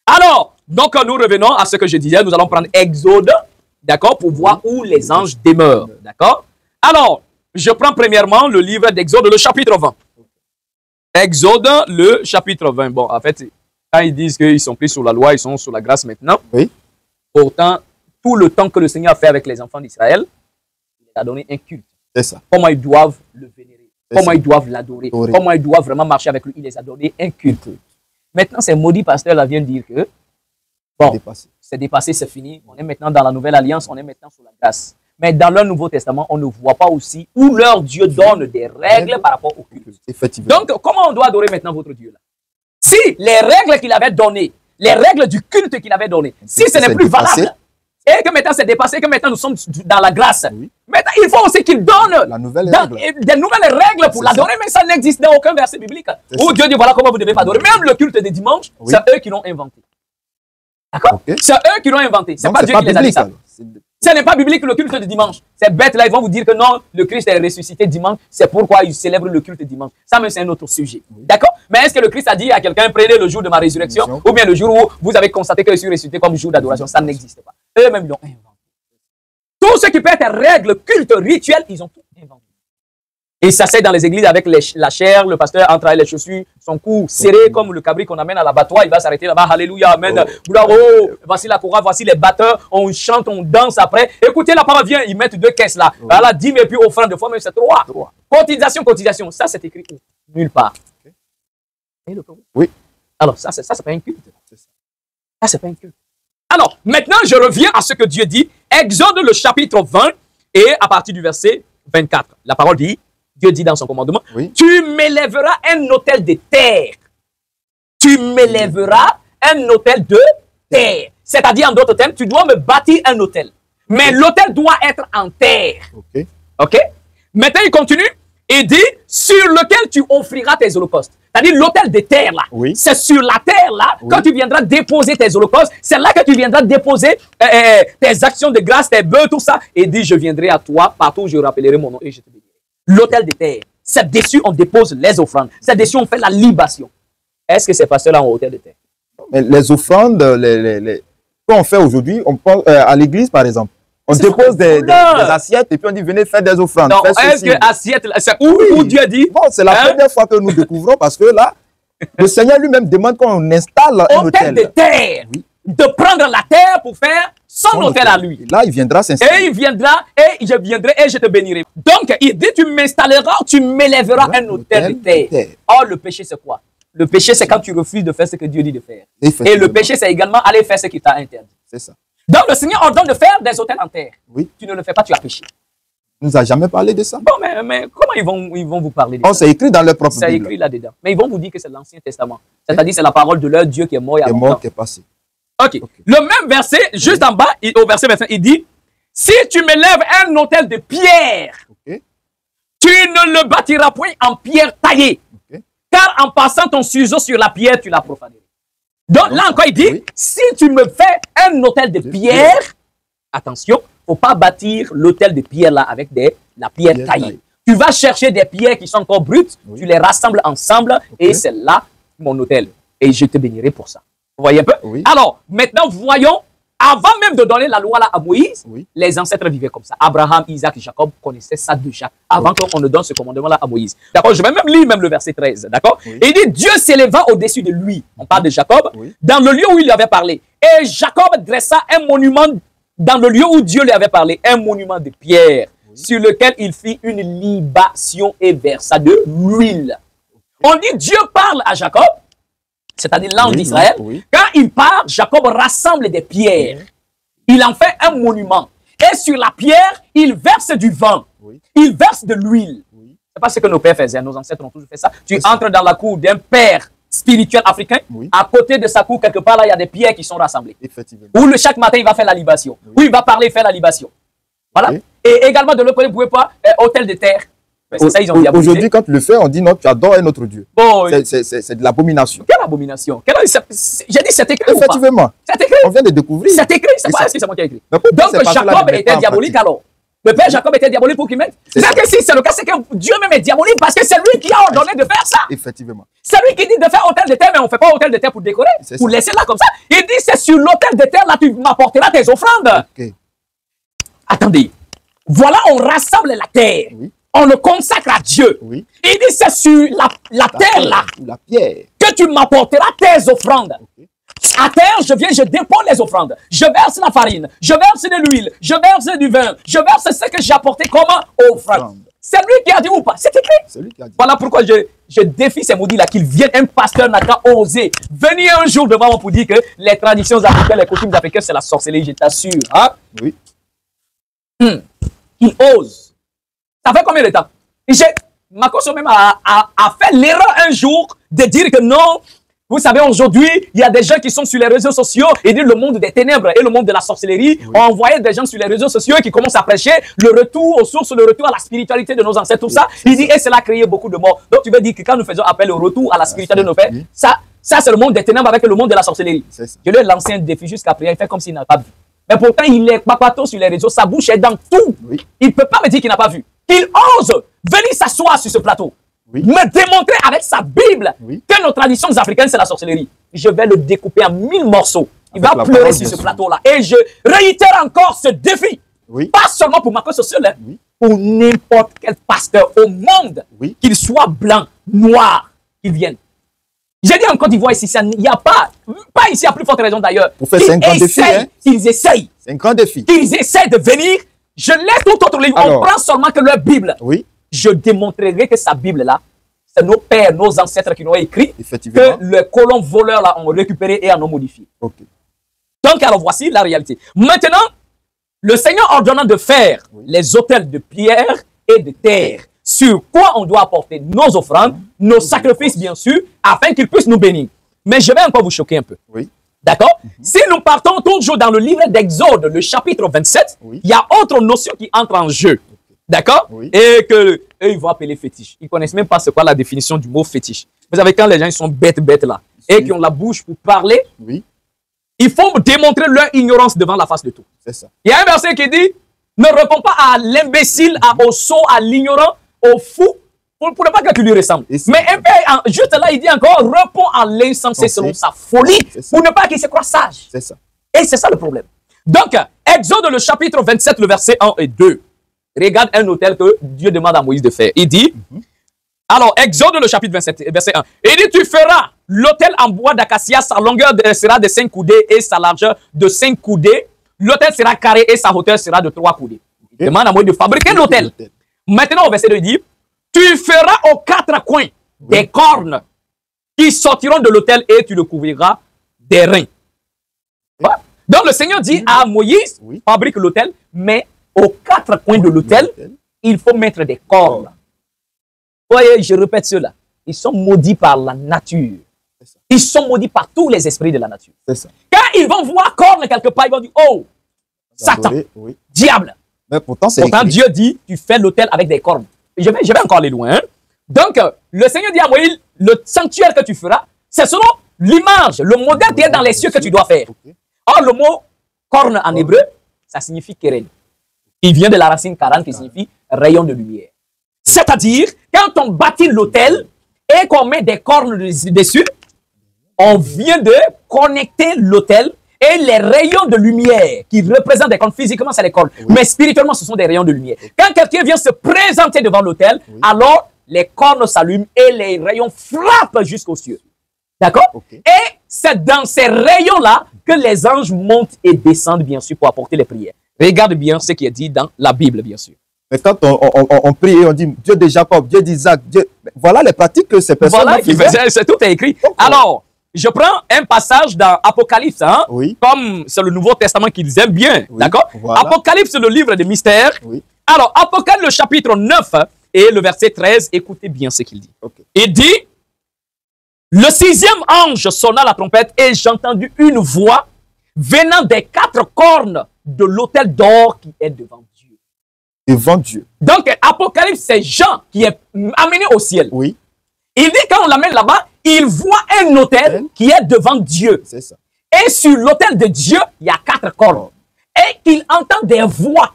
Alors, donc, nous revenons à ce que je disais. Nous allons prendre Exode, d'accord, pour voir où les anges demeurent, d'accord. Alors, je prends premièrement le livre d'Exode, le chapitre 20. Exode, le chapitre 20. Bon, en fait, quand ils disent qu'ils sont pris sous la loi, ils sont sous la grâce maintenant. Oui. Pourtant, tout le temps que le Seigneur a fait avec les enfants d'Israël, il a donné un culte. C'est ça. Comment ils doivent le vénérer, comment ils doivent l'adorer, comment ils doivent vraiment marcher avec lui. Il les a donné un culte. Maintenant, ces maudits pasteurs là viennent dire que, bon, c'est dépassé, c'est fini. On est maintenant dans la nouvelle alliance, on est maintenant sous la grâce. Mais dans le Nouveau Testament, on ne voit pas aussi où leur Dieu donne des règles par rapport au culte. Donc, comment on doit adorer maintenant votre Dieu là? Si les règles qu'il avait données, les règles du culte qu'il avait donné, si ce n'est plus valable, et que maintenant c'est dépassé, que maintenant nous sommes dans la grâce, maintenant il faut aussi qu'il donne des nouvelles règles pour l'adorer, mais ça n'existe dans aucun verset biblique. Où Dieu dit voilà comment vous devez adorer. Même le culte des dimanches, c'est eux qui l'ont inventé. D'accord? C'est eux qui l'ont inventé. C'est pas Dieu qui les a dit ça. Ce n'est pas biblique le culte de dimanche. Ces bêtes-là, ils vont vous dire que non, le Christ est ressuscité dimanche. C'est pourquoi ils célèbrent le culte dimanche. Ça, même, c'est un autre sujet. D'accord? Mais est-ce que le Christ a dit à quelqu'un, prenez le jour de ma résurrection, ou bien le jour où vous avez constaté que je suis ressuscité comme jour d'adoration? Ça n'existe pas. Eux-mêmes, ils l'ont inventé. Tout ce qui peut être règle, culte, rituel, ils ont tout inventé. Et ça c'est dans les églises avec la chair, le pasteur entre les chaussures, son cou serré comme le cabri qu'on amène à l'abattoir, il va s'arrêter là-bas, alléluia, amen, voici la couronne, voici les batteurs, on chante, on danse après. Écoutez, la parole vient, ils mettent 2 caisses là, voilà, 10 mais puis offrande de fois, même c'est 3. Cotisation, ça c'est écrit où? Nulle part. Oui. Alors ça c'est pas un culte. Ça c'est pas un culte. Alors, maintenant je reviens à ce que Dieu dit, Exode le chapitre 20 et à partir du verset 24. La parole dit, Dieu dit dans son commandement, tu m'élèveras un autel de terre. Tu m'élèveras un autel de terre. C'est-à-dire, en d'autres termes, tu dois me bâtir un autel. Mais l'autel doit être en terre. OK? Maintenant, il continue et dit, sur lequel tu offriras tes holocaustes. C'est-à-dire, l'autel de terre, là, c'est sur la terre, là, quand tu viendras déposer tes holocaustes, c'est là que tu viendras déposer tes actions de grâce, tes bœufs, tout ça. Et dit, je viendrai à toi, partout où je rappellerai mon nom et je te bénirai. L'autel de terre, c'est dessus on dépose les offrandes. C'est dessus on fait la libation. Est-ce que c'est pas cela en autel de terre? Mais les offrandes, qu'on fait aujourd'hui, on pense à l'église par exemple. On dépose des assiettes et puis on dit venez faire des offrandes. Non, est-ce que assiette, c'est où Dieu dit? Bon, c'est la première fois que nous découvrons parce que là, le Seigneur lui-même demande qu'on installe un autel de terre. De prendre la terre pour faire son autel à lui. Là, il viendra s'installer. Et il viendra, et je viendrai, et je te bénirai. Donc, il dit, tu m'installeras, tu m'élèveras un autel de terre. Or, le péché, c'est quoi? Le péché, c'est quand tu refuses de faire ce que Dieu dit de faire. Et le péché, c'est également aller faire ce qu'il t'a interdit. C'est ça. Donc, le Seigneur ordonne de faire des autels en terre. Oui. Tu ne le fais pas, tu as péché. Il nous a jamais parlé de ça. Bon, mais comment ils vont vous parler de ça? C'est écrit dans leur propre Bible. C'est écrit là-dedans. Mais ils vont vous dire que c'est l'Ancien Testament. C'est-à-dire, c'est la parole de leur Dieu qui est mort il y a longtemps. Qui est passé. Ok. Le même verset, juste en bas, au verset 25, il dit, si tu m'élèves un autel de pierre, tu ne le bâtiras point en pierre taillée, car en passant ton ciseau sur la pierre, tu la profaneras. Donc là encore, il dit, si tu me fais un autel de pierre, attention, il ne faut pas bâtir l'autel de pierre là avec la pierre taillée. Tu vas chercher des pierres qui sont encore brutes, tu les rassembles ensemble, et c'est là mon autel. Et je te bénirai pour ça. Vous voyez un peu? Alors, maintenant, voyons avant même de donner la loi là à Moïse, les ancêtres vivaient comme ça. Abraham, Isaac et Jacob connaissaient ça déjà, avant qu'on ne donne ce commandement là à Moïse. D'accord, je vais même lire même le verset 13. D'accord. Il dit, Dieu s'éleva au-dessus de lui. On parle de Jacob, dans le lieu où il lui avait parlé. Et Jacob dressa un monument dans le lieu où Dieu lui avait parlé, un monument de pierre, sur lequel il fit une libation et versa de l'huile. On dit Dieu parle à Jacob, c'est-à-dire l'ange d'Israël. Quand il part, Jacob rassemble des pierres. Il en fait un monument. Et sur la pierre, il verse du vin. Il verse de l'huile. C'est pas ce que nos pères faisaient. Nos ancêtres ont toujours fait ça. Tu entres dans la cour d'un père spirituel africain. À côté de sa cour, quelque part, là, il y a des pierres qui sont rassemblées. Où chaque matin, il va faire la libation. Où il va parler, faire la libation. Voilà. Et également, de l'autre côté, vous ne pouvez pas, hôtel de terre. Aujourd'hui, quand tu le fais, on dit non, tu adores un autre Dieu. Bon, c'est de l'abomination. Quelle abomination? J'ai dit c'est écrit. Effectivement. C'est écrit. On vient de découvrir. C'est écrit. C'est pas est-ce que c'est moi qui ai écrit. Donc Jacob était diabolique alors. Le père Jacob était diabolique pour qu'il mette. C'est que si c'est le cas, c'est que Dieu même est diabolique parce que c'est lui qui a ordonné de faire ça. Effectivement. C'est lui qui dit de faire hôtel de terre, mais on ne fait pas hôtel de terre pour décorer. Pour laisser là comme ça. Il dit c'est sur l'hôtel de terre là tu m'apporteras tes offrandes. Attendez. Voilà, on rassemble la terre. On le consacre à Dieu. Il dit c'est sur la terre là la pierre que tu m'apporteras tes offrandes. À terre, je viens, je dépose les offrandes. Je verse la farine, je verse de l'huile, je verse du vin, je verse ce que j'ai apporté comme offrande. C'est lui qui a dit ou pas? C'est écrit. Voilà pourquoi je défie ces maudits-là, qu'ils viennent. Un pasteur n'a qu'à oser venir un jour devant moi pour dire que les traditions africaines, les coutumes africaines, c'est la sorcellerie, je t'assure. Hein? Il ose. Ça fait combien de temps? Makoso même a fait l'erreur un jour de dire que non. Vous savez, aujourd'hui, il y a des gens qui sont sur les réseaux sociaux et disent le monde des ténèbres et le monde de la sorcellerie. On envoyait des gens sur les réseaux sociaux qui commencent à prêcher le retour aux sources, le retour à la spiritualité de nos ancêtres, tout ça. Il dit, et cela a créé beaucoup de morts. Donc, tu veux dire que quand nous faisons appel au retour à la spiritualité de nos pères, ça c'est le monde des ténèbres avec le monde de la sorcellerie. Je lui ai lancé un défi jusqu'à présent, il fait comme s'il n'a pas vu. Mais pourtant, il est papato sur les réseaux, sa bouche est dans tout. Il ne peut pas me dire qu'il n'a pas vu. Il ose venir s'asseoir sur ce plateau. Me démontrer avec sa Bible que nos traditions africaines, c'est la sorcellerie. Je vais le découper en 1000 morceaux. Il va pleurer sur ce plateau-là. Et je réitère encore ce défi. Pas seulement pour ma cause sociale, pour n'importe quel pasteur au monde, qu'il soit blanc, noir, qu'il vienne. J'ai dit en Côte d'Ivoire ici, il n'y a pas ici à plus forte raison d'ailleurs. Pour faire 50 défis. Ils essayent. C'est un grand défi. Ils essayent de venir. Je laisse tout autre livre. On prend seulement que leur Bible. Je démontrerai que sa Bible-là, c'est nos pères, nos ancêtres qui l'ont écrit, que les colons voleurs là ont récupéré et en ont modifié. Donc, alors voici la réalité. Maintenant, le Seigneur ordonnant de faire les autels de pierre et de terre, sur quoi on doit apporter nos offrandes, nos sacrifices bien sûr, afin qu'ils puissent nous bénir. Mais je vais encore vous choquer un peu. D'accord? Si nous partons toujours dans le livre d'Exode, le chapitre 27, il y a autre notion qui entre en jeu. D'accord? Et que eux, ils vont appeler fétiche. Ils ne connaissent même pas ce qu'est la définition du mot fétiche. Vous savez, quand les gens ils sont bêtes là, et qui ont la bouche pour parler, il faut démontrer leur ignorance devant la face de tout. Il y a un verset qui dit, ne réponds pas à l'imbécile, au sot, à l'ignorant, au fou, pour ne pas que tu lui ressembles. Mais un père, juste là, il dit encore, réponds à l'insensé selon sa folie, pour ne pas qu'il se croie sage. Et c'est ça le problème. Donc, Exode, le chapitre 27, le verset 1 et 2. Regarde un autel que Dieu demande à Moïse de faire. Il dit, alors, Exode, le chapitre 27, verset 1. Il dit, tu feras l'autel en bois d'acacia, sa longueur sera de 5 coudées et sa largeur de 5 coudées. L'autel sera carré et sa hauteur sera de 3 coudées. Il demande à Moïse de fabriquer l'autel. Maintenant, au verset 2, il dit, tu feras aux 4 coins des cornes qui sortiront de l'autel et tu le couvriras des reins. Donc, le Seigneur dit à Moïse, fabrique l'autel, mais aux 4 coins de l'autel, il faut mettre des cornes. Voyez, je répète cela. Ils sont maudits par la nature. Ils sont maudits par tous les esprits de la nature. Quand ils vont voir cornes quelque part, ils vont dire, oh, Satan, diable. Mais pourtant, Dieu dit, tu fais l'autel avec des cornes. Je vais encore aller loin. Hein? Donc, le Seigneur dit à Moïse, le sanctuaire que tu feras, c'est selon l'image, le modèle qui est dans les cieux que tu dois faire. Or, le mot corne en hébreu, ça signifie keren. Il vient de la racine karan qui signifie rayon de lumière. C'est-à-dire, quand on bâtit l'autel et qu'on met des cornes dessus, on vient de connecter l'autel Et les rayons de lumière qui représentent des cornes, physiquement, c'est les cornes. Oui. Mais spirituellement, ce sont des rayons de lumière. Okay. Quand quelqu'un vient se présenter devant l'autel, oui, alors les cornes s'allument et les rayons frappent jusqu'aux cieux. D'accord? Okay. Et c'est dans ces rayons-là que les anges montent et descendent, bien sûr, pour apporter les prières. Regarde bien ce qui est dit dans la Bible, bien sûr. Mais quand on prie et on dit Dieu de Jacob, Dieu d'Isaac, Dieu... Voilà les pratiques que ces personnes voilà, c'est tout est écrit. Okay. Alors, je prends un passage dans Apocalypse, hein, oui, comme c'est le Nouveau Testament qu'ils aiment bien, oui, d'accord? Voilà. Apocalypse, c'est le livre des mystères. Oui. Alors, Apocalypse, le chapitre 9 et le verset 13, écoutez bien ce qu'il dit. Okay. Il dit, le 6e ange sonna la trompette et j'ai entendu une voix venant des 4 cornes de l'autel d'or qui est devant Dieu. Devant Dieu. Donc, Apocalypse, c'est Jean qui est amené au ciel. Oui. Il dit, quand on l'amène là-bas, il voit un autel qui est devant Dieu. C'est ça. Et sur l'autel de Dieu, il y a 4 cornes. Et qu'il entend des voix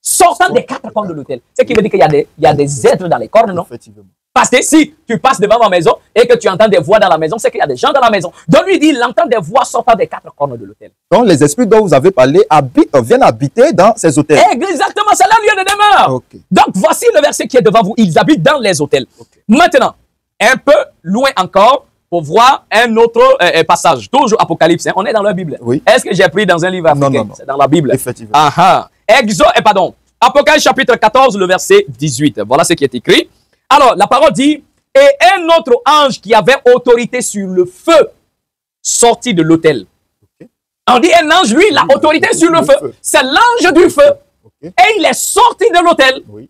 sortant des 4 cornes de l'autel. Ce qui veut dire qu'il y a des êtres dans les cornes, non? Effectivement. Parce que si tu passes devant ma maison et que tu entends des voix dans la maison, c'est qu'il y a des gens dans la maison. Donc lui dit, il entend des voix sortant des 4 cornes de l'autel. Donc les esprits dont vous avez parlé viennent habiter dans ces autels. Exactement, c'est leur lieu de demeure. Okay. Donc voici le verset qui est devant vous. Ils habitent dans les autels. Okay. Maintenant, un peu loin encore, pour voir un autre passage. Toujours Apocalypse, hein? On est dans la Bible. Oui. Est-ce que j'ai pris dans un livre africain? Non. C'est dans la Bible. Effectivement. Pardon. Apocalypse chapitre 14, le verset 18. Voilà ce qui est écrit. Alors, la parole dit, et un autre ange qui avait autorité sur le feu sortit de l'autel. Okay. On dit un ange, lui, il a autorité sur le feu. C'est l'ange du feu. Okay. Et il est sorti de l'autel. Oui.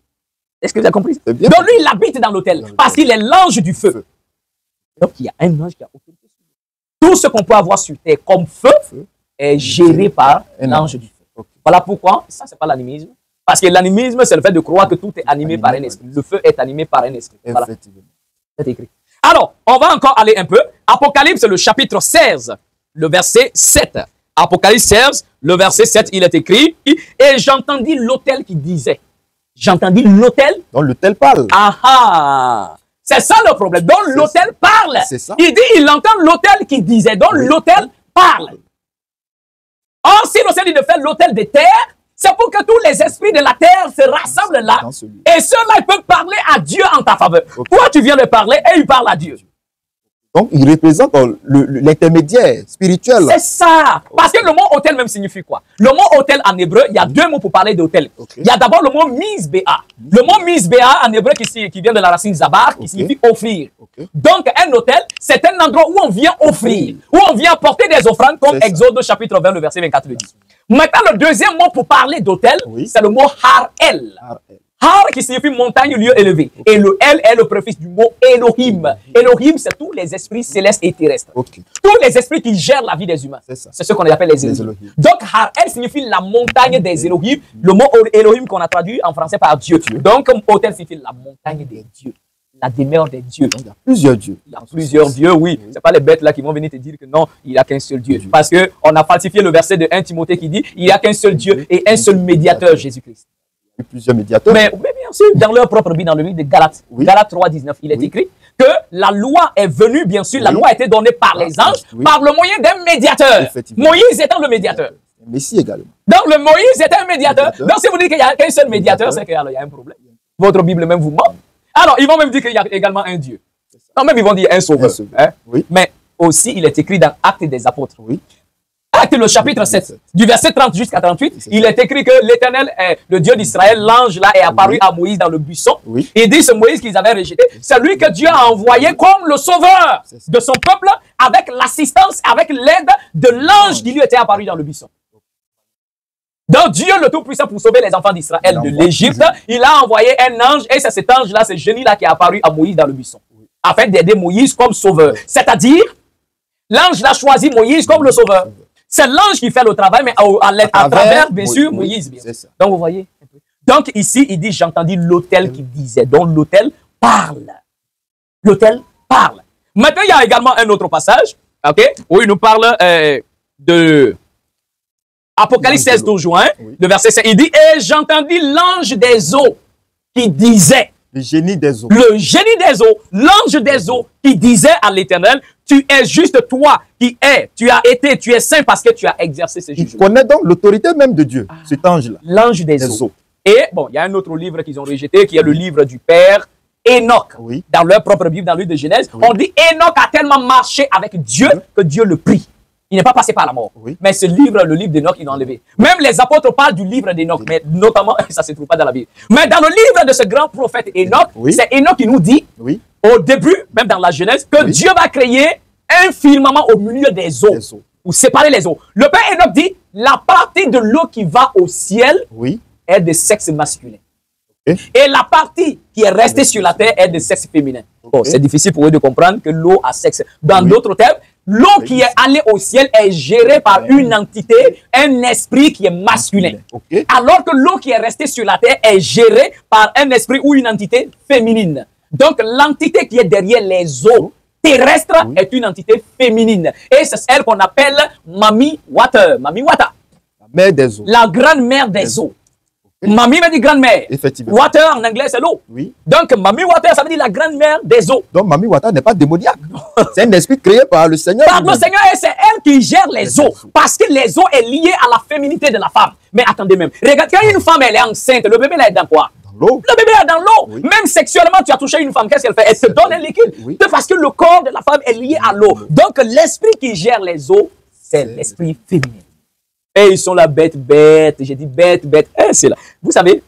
Est-ce que vous avez compris? Donc lui, il habite dans l'autel parce qu'il est l'ange du feu. Donc il y a un ange qui a autorité sur le feu. Tout ce qu'on peut avoir sur terre comme feu est géré par l'ange du feu. Okay. Voilà pourquoi, ça c'est pas l'animisme. Parce que l'animisme, c'est le fait de croire que tout est animé par un esprit. Le feu est animé par un esprit. Voilà. C'est écrit. Alors, on va encore aller un peu. Apocalypse, le chapitre 16, le verset 7. Apocalypse 16, le verset 7, il est écrit. Et j'entendis l'autel qui disait. J'entendis l'autel. Donc l'autel parle. C'est ça le problème. Donc l'autel parle. C'est ça. Il dit, il entend l'autel qui disait. Donc l'autel parle. Or, si le Seigneur dit de faire l'autel des terres, c'est pour que tous les esprits de la terre se rassemblent là. Et ceux-là, ils peuvent parler à Dieu en ta faveur. Okay. Toi, tu viens de parler et il parle à Dieu. Donc, il représente l'intermédiaire spirituel. C'est ça. Parce que le mot hôtel même signifie quoi? Le mot hôtel en hébreu, il y a 2 mots pour parler d'hôtel. Okay. Il y a d'abord le mot misbéa. Le mot misbéa en hébreu qui vient de la racine zabar, qui signifie offrir. Okay. Donc, un hôtel, c'est un endroit où on vient offrir, où on vient porter des offrandes, comme Exode chapitre 20, le verset 24 le dit. Maintenant, le deuxième mot pour parler d'hôtel, c'est le mot Har-El. Har qui signifie montagne, lieu élevé. Et le El est le préfixe du mot Elohim. Elohim, c'est tous les esprits célestes et terrestres. Tous les esprits qui gèrent la vie des humains. C'est ce qu'on appelle les Elohim. Donc, Har-El signifie la montagne des Elohim. Le mot Elohim qu'on a traduit en français par Dieu. Donc, comme hôtel signifie la montagne des dieux. La demeure des dieux. Donc, il y a plusieurs dieux. Il y a plusieurs dieux, oui. Ce n'est pas les bêtes là qui vont venir te dire que non, il n'y a qu'un seul Dieu. Parce qu'on a falsifié le verset de 1 Timothée qui dit il n'y a qu'un seul Dieu et un seul médiateur, Jésus-Christ. Plusieurs médiateurs. Mais bien sûr, dans leur propre vie, dans le livre de Galates, Galates 3, 19, il est écrit que la loi est venue, bien sûr, la loi a été donnée par les anges, par le moyen d'un médiateur. Moïse étant le médiateur. Messie également. Donc, le Moïse était un médiateur. Donc, si vous dites qu'il n'y a qu'un seul médiateur, c'est qu'il y a un problème. Votre Bible même vous ment. Alors, ils vont même dire qu'il y a également un Dieu. Non, même ils vont dire un sauveur. Mais aussi, il est écrit dans Actes des Apôtres. Actes le chapitre 7, du verset 30 jusqu'à 38, il est écrit que l'Éternel, le Dieu d'Israël, l'ange là, est apparu à Moïse dans le buisson. Il dit, ce Moïse qu'ils avaient rejeté, c'est lui que Dieu a envoyé comme le sauveur de son peuple, avec l'assistance, avec l'aide de l'ange qui lui était apparu dans le buisson. Donc Dieu le Tout-Puissant, pour sauver les enfants d'Israël de l'Égypte, il a envoyé un ange, et c'est cet ange-là, ce génie-là qui est apparu à Moïse dans le buisson, afin d'aider Moïse comme sauveur. C'est-à-dire, l'ange l'a choisi Moïse comme le sauveur. C'est l'ange qui fait le travail, mais à travers, bien sûr, Moïse. Bien. Donc, vous voyez. Donc, ici, il dit, j'entendis l'autel qui disait. Donc, l'autel parle. L'autel parle. Maintenant, il y a également un autre passage, où il nous parle de Apocalypse 16, toujours, le verset 5. Il dit, et j'entendis l'ange des eaux qui disait. Le génie des eaux. Le génie des eaux. L'ange des eaux qui disait à l'Éternel, Tu es juste toi qui es. Tu as été, tu es saint parce que tu as exercé ce Il jugement. connaît donc l'autorité même de Dieu, cet ange-là. L'ange des eaux. Et bon, il y a un autre livre qu'ils ont rejeté, qui est le livre du Père Enoch. Oui. Dans leur propre Bible, dans le livre de Genèse, Oui. on dit Enoch a tellement marché avec Dieu que Dieu le prie. Il n'est pas passé par la mort. Oui. Mais ce livre, le livre d'Enoch, ils l'ont enlevé. Même les apôtres parlent du livre d'Enoch, mais notamment, ça ne se trouve pas dans la Bible. Mais dans le livre de ce grand prophète Enoch, Oui. c'est Enoch qui nous dit, Oui. au début, même dans la Genèse, que Oui. Dieu va créer un firmament au milieu des eaux, Des eaux. pour séparer les eaux. Le Père Enoch dit, la partie de l'eau qui va au ciel Oui. est de sexe masculin. Ok. Et la partie qui est restée sur la terre est de sexe féminin. Bon, Ok. c'est difficile pour eux de comprendre que l'eau a sexe. Dans Oui. d'autres termes, l'eau qui est allée au ciel est gérée par une entité, un esprit qui est masculin. Ok. Alors que l'eau qui est restée sur la terre est gérée par un esprit ou une entité féminine. Donc l'entité qui est derrière les eaux terrestres Oui. est une entité féminine. Et c'est elle qu'on appelle Mami Water. Mami Water, La mère des eaux. la grande mère des eaux. Mami me dit grande mère. Effectivement. Water en anglais c'est l'eau. Oui. Donc Mami Water ça veut dire la grande mère des eaux. Donc, Mami Wata n'est pas démoniaque. C'est un esprit créé par le Seigneur. Par le lui-même. Seigneur, et c'est elle qui gère les Les eaux. eaux. Parce que les eaux est liée à la féminité de la femme. Mais attendez même. Regarde, quand une femme elle est enceinte, le bébé là est dans quoi? Dans l'eau. Le bébé est dans l'eau. Oui. Même sexuellement, tu as touché une femme, qu'est-ce qu'elle fait? Elle te donne un liquide. Oui. C'est parce que le corps de la femme est lié à l'eau. Donc l'esprit qui gère les eaux, c'est l'esprit féminin. Et ils sont là bêtes. J'ai dit bêtes. C'est là. Vous savez,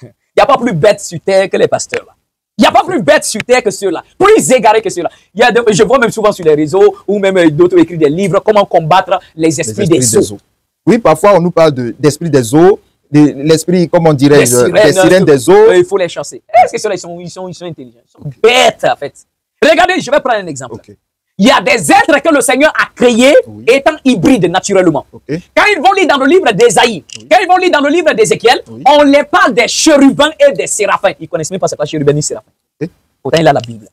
il n'y a pas plus bêtes sur terre que les pasteurs là. Il n'y a pas plus bêtes sur terre que ceux-là, plus égarés que ceux-là. Je vois même souvent sur les réseaux, ou même d'autres écrits des livres, comment combattre les esprits, des eaux. Oui, parfois on nous parle d'esprit des eaux, l'esprit, comment dirais-je, des sirènes des eaux. Il faut les chasser. Est-ce que ceux-là, ils sont intelligents? Ils sont bêtes, en fait. Regardez, je vais prendre un exemple. Ok. Il y a des êtres que le Seigneur a créés Oui. étant hybrides naturellement. Ok. Quand ils vont lire dans le livre d'Ésaïe, quand ils vont lire dans le livre d'Ézéchiel, Oui. on les parle des chérubins et des séraphins. Ils ne connaissent même pas ce qu'est chérubin ni séraphins. Ok. Pourtant, il a la Bible.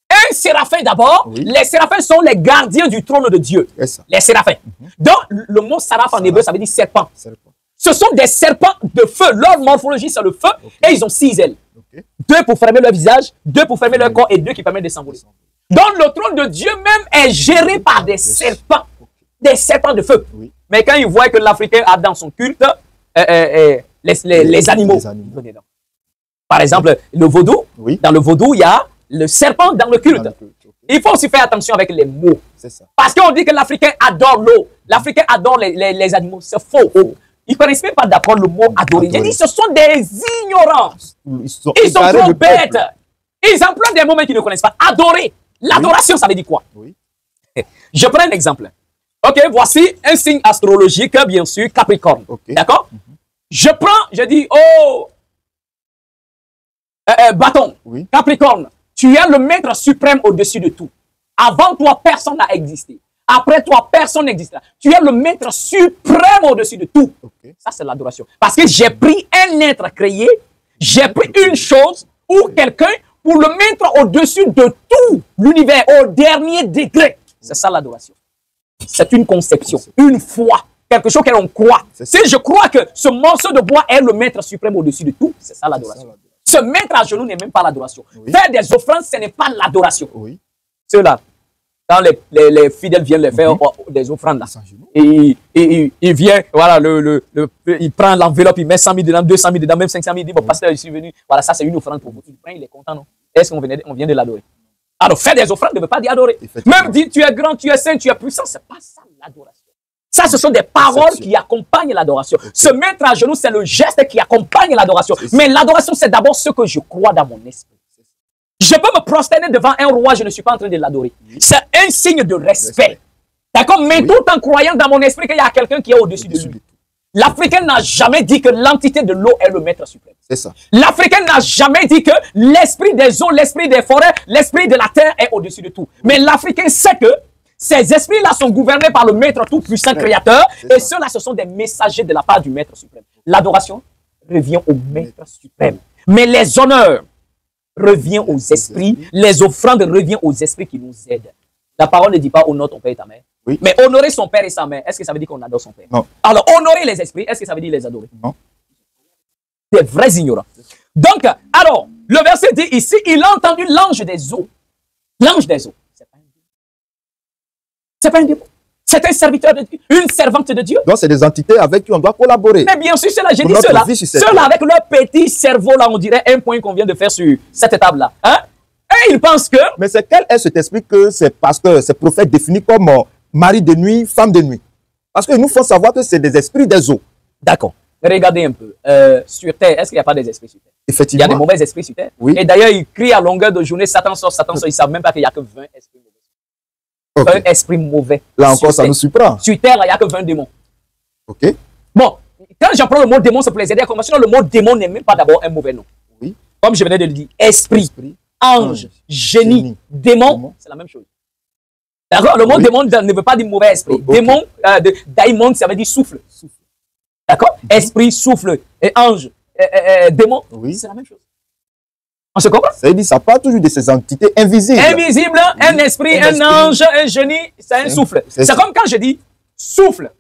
Un séraphin d'abord, Oui. les séraphins sont les gardiens du trône de Dieu. C'est ça. Les séraphins. Donc, le mot saraphe en hébreu, ça veut dire serpent. Serpent. Ce sont des serpents de feu. Leur morphologie, c'est le feu. Et ils ont 6 ailes. Ok. 2 pour fermer leur visage, 2 pour fermer leur corps et 2 qui permettent de s'envoler. Donc le trône de Dieu même est géré par des serpents. Des serpents de feu. Oui. Mais quand il voit que l'Africain a dans son culte les animaux. Les animaux. Par exemple, le vaudou. Oui. Dans le vaudou, il y a le serpent dans le culte. Dans le culte. Ok. Il faut aussi faire attention avec les mots. C'est ça. Parce qu'on dit que l'Africain adore l'eau. L'Africain adore les animaux. C'est faux. Ils ne connaissent même pas d'accord le mot adorer. J'ai dit, ce sont des ignorants. Ils sont Ils sont égarés trop de peuple. bêtes. Ils emploient des mots même qu'ils ne connaissent pas. Adorer. L'adoration, ça veut dire quoi? Oui. Je prends un exemple. Ok, voici un signe astrologique, bien sûr, Capricorne. Ok. D'accord? Je prends, je dis, oh, bâton, Oui. Capricorne, tu es le maître suprême au-dessus de tout. Avant toi, personne n'a existé. Après toi, personne n'existera. Tu es le maître suprême au-dessus de tout. Ok. Ça, c'est l'adoration. Parce que j'ai pris un être créé, j'ai pris une chose ou quelqu'un pour le mettre au-dessus de tout l'univers, au dernier degré. C'est ça l'adoration. C'est une conception, une foi, quelque chose que l'on croit. C'est Si je crois que ce morceau de bois est le maître suprême au-dessus de tout, c'est ça l'adoration. Se mettre à genoux n'est même pas l'adoration. Oui. Faire des offrandes, ce n'est pas l'adoration. Oui. Ceux-là, quand les fidèles viennent les faire des offrandes, là, Sans genoux. et il vient, voilà, il prend l'enveloppe, il met 100 000 dedans, 200 000 dedans, même 500 000, il dit, bon, pasteur, je suis venu, voilà, ça c'est une offrande pour vous. Il prend, il est content, non? Est-ce qu'on vient de l'adorer? Alors, faire des offrandes ne veut pas dire adorer. Même dire, tu es grand, tu es saint, tu es puissant, c'est pas ça l'adoration. Ça, ce sont des paroles qui accompagnent l'adoration. Okay. Se mettre à genoux, c'est le geste qui accompagne l'adoration. Mais l'adoration, c'est d'abord ce que je crois dans mon esprit. Je peux me prosterner devant un roi, je ne suis pas en train de l'adorer. C'est un signe de respect. D'accord? Mais tout en croyant dans mon esprit qu'il y a quelqu'un qui est au-dessus de lui. L'Africain n'a jamais dit que l'entité de l'eau est le maître suprême. C'est ça. L'Africain n'a jamais dit que l'esprit des eaux, l'esprit des forêts, l'esprit de la terre est au-dessus de tout. Mais l'Africain sait que ces esprits-là sont gouvernés par le maître tout-puissant créateur. Et ceux-là, ce sont des messagers de la part du maître suprême. L'adoration revient au maître suprême. Mais les honneurs reviennent aux esprits. Les offrandes reviennent aux esprits qui nous aident. La parole ne dit pas honore ton père et ta mère. Oui. Mais honorer son père et sa mère, est-ce que ça veut dire qu'on adore son père? Non. Alors, honorer les esprits, est-ce que ça veut dire les adorer? Non. Des vrais ignorants. Donc, alors, le verset dit ici, il a entendu l'ange des eaux. L'ange des eaux. C'est pas un démon. C'est un serviteur de Dieu, une servante de Dieu. Donc, c'est des entités avec qui on doit collaborer. Mais bien sûr, ceux-là, j'ai dit ceux-là. Ceux-là avec leur petit cerveau, là, on dirait un point qu'on vient de faire sur cette table-là. Hein? Et ils pensent que... Mais c'est quel est cet esprit que ces pasteurs, ces prophètes définissent comme mari de nuit, femme de nuit? Parce que nous faut savoir que c'est des esprits des eaux. D'accord. Regardez un peu. Sur Terre, est-ce qu'il n'y a pas des esprits sur Terre? Effectivement. Il y a des mauvais esprits sur Terre. Oui. Et d'ailleurs, ils crient à longueur de journée, Satan sort, Satan sort. Ils ne savent même pas qu'il n'y a que 20 esprits mauvais. Okay. Un esprit mauvais. Là encore, ça nous surprend. Sur Terre, il n'y a que 20 démons. Ok. Bon, quand j'apprends le mot démon, c'est pour les aider à comprendre. Sinon, le mot démon n'est même pas d'abord un mauvais nom. Oui. Comme je venais de le dire, esprit, ange, génie, démon, c'est la même chose. D'accord? Le mot démon ne veut pas dire mauvais esprit. Démon, daimon, ça veut dire souffle. D'accord? Esprit, souffle, et ange, démon, c'est la même chose. On se comprend? Ça veut dire ça part toujours de ces entités invisibles. Invisible, un esprit, un ange, un génie, c'est un souffle. C'est comme quand je dis souffle.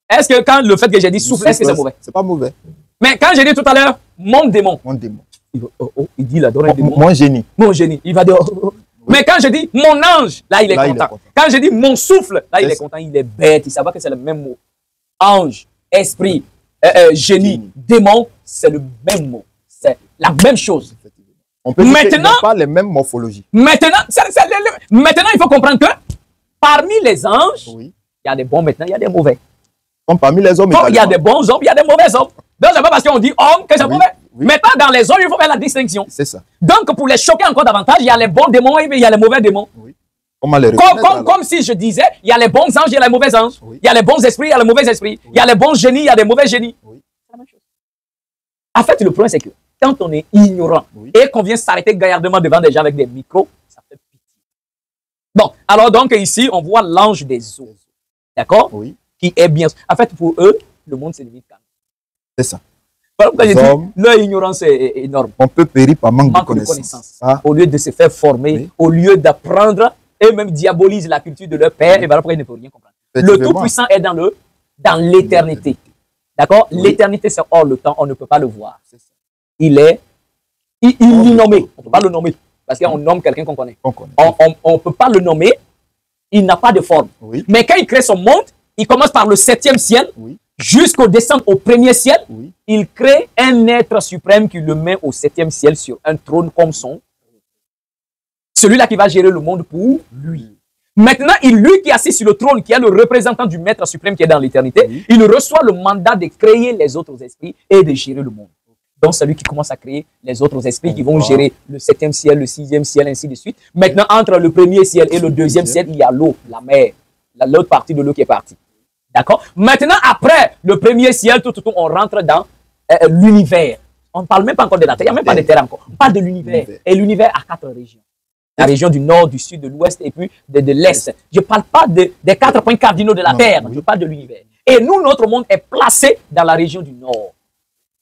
Est-ce que quand le fait que j'ai dit souffle, est-ce que c'est mauvais? C'est pas mauvais. Mais quand j'ai dit tout à l'heure, mon démon. Mon démon. Il dit là, donne un démon. Mon génie. Mon génie. Il va dire. Mais quand je dis mon ange, là, il est content. Quand je dis mon souffle, là, il est content. Il est bête. Il savait que c'est le même mot. Ange, esprit, génie, démon, c'est le même mot. C'est la même chose. On peut dire qu'ils n'ont pas les mêmes morphologies. Maintenant, il faut comprendre que parmi les anges, il y a des bons maintenant, il y a des mauvais. Comme parmi les hommes. Il y a des bons hommes, il y a des mauvais hommes. Donc, c'est pas parce qu'on dit homme que c'est mauvais. Maintenant, dans les hommes, il faut faire la distinction. C'est ça. Donc, pour les choquer encore davantage, il y a les bons démons et il y a les mauvais démons. Oui. Comment les reconnaître, comme si je disais, il y a les bons anges, il y a les mauvais anges. Il y a les bons esprits, il y a les mauvais esprits. Il y a les bons génies, il y a les mauvais génies. C'est la même chose. En fait, le problème, c'est que quand on est ignorant et qu'on vient s'arrêter gaillardement devant des gens avec des micros, ça fait pitié. Bon, alors donc ici, on voit l'ange des eaux. D'accord? Oui. Qui est bien. En fait, pour eux, le monde, c'est limite. C'est ça. Leur ignorance est énorme. On peut périr par manque de connaissance. Au lieu de se faire former, au lieu d'apprendre, et même diabolisent la culture de leur père, et bien après, ils ne peuvent rien comprendre. Le Tout-Puissant est dans l'éternité. D'accord? L'éternité, c'est hors le temps, on ne peut pas le voir. Il est innommé. On ne peut pas le nommer. Parce qu'on nomme quelqu'un qu'on connaît. On ne peut pas le nommer. Il n'a pas de forme. Mais quand il crée son monde, il commence par le 7e ciel, jusqu'au descendre au 1er ciel. Il crée un être suprême qui le met au 7e ciel sur un trône comme son. Celui-là qui va gérer le monde pour lui. Maintenant, lui qui est assis sur le trône, qui est le représentant du maître suprême qui est dans l'éternité, il reçoit le mandat de créer les autres esprits et de gérer le monde. Donc, c'est lui qui commence à créer les autres esprits qui vont gérer le 7e ciel, le 6e ciel, ainsi de suite. Maintenant, entre le 1er ciel et le 2e ciel, il y a l'eau, la mer, l'autre partie de l'eau qui est partie. D'accord? Maintenant, après le 1er ciel, on rentre dans l'univers. On ne parle même pas encore de la Terre, il n'y a même pas de Terre encore. On parle de l'univers. Et l'univers a 4 régions. La région du nord, du sud, de l'ouest et puis de l'est. Je ne parle pas des 4 points cardinaux de la Terre, je parle de l'univers. Et nous, notre monde est placé dans la région du nord.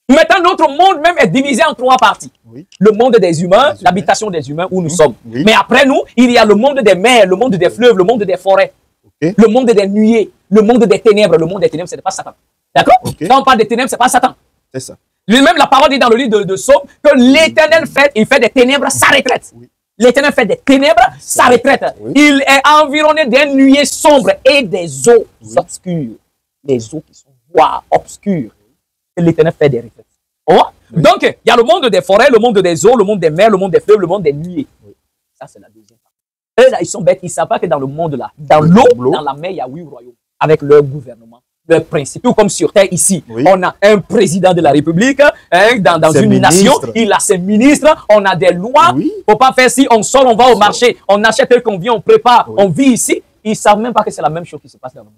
Maintenant, notre monde même est divisé en 3 parties. Le monde des humains, l'habitation des humains où nous sommes. Mais après nous, il y a le monde des mers, le monde des fleuves, le monde des forêts, le monde des nuées, le monde des ténèbres. Le monde des ténèbres, ce n'est pas Satan. D'accord? Quand on parle des ténèbres, ce n'est pas Satan. C'est ça. Lui-même, la parole dit dans le livre de Psaume que l'Éternel fait, il fait des ténèbres sa retraite. L'Éternel fait des ténèbres sa retraite. Il est environné des nuées sombres et des eaux obscures. Les eaux qui sont noires, obscures. Et l'Éternel fait des retraites. Donc, il y a le monde des forêts, le monde des eaux, le monde des mers, le monde des fleuves, le monde des nuées. Ça, c'est la deuxième partie. Eux, là, ils sont bêtes. Ils ne savent pas que dans le monde, là, dans l'eau, dans la mer, il y a 8 royaumes. Avec leur gouvernement, leurs principes. Tout comme sur Terre, ici, on a un président de la République, dans une nation, il a ses ministres, on a des lois. Il ne faut pas faire si on sort, on va au marché, on achète tel qu'on vient, on prépare, on vit ici. Ils ne savent même pas que c'est la même chose qui se passe dans le monde.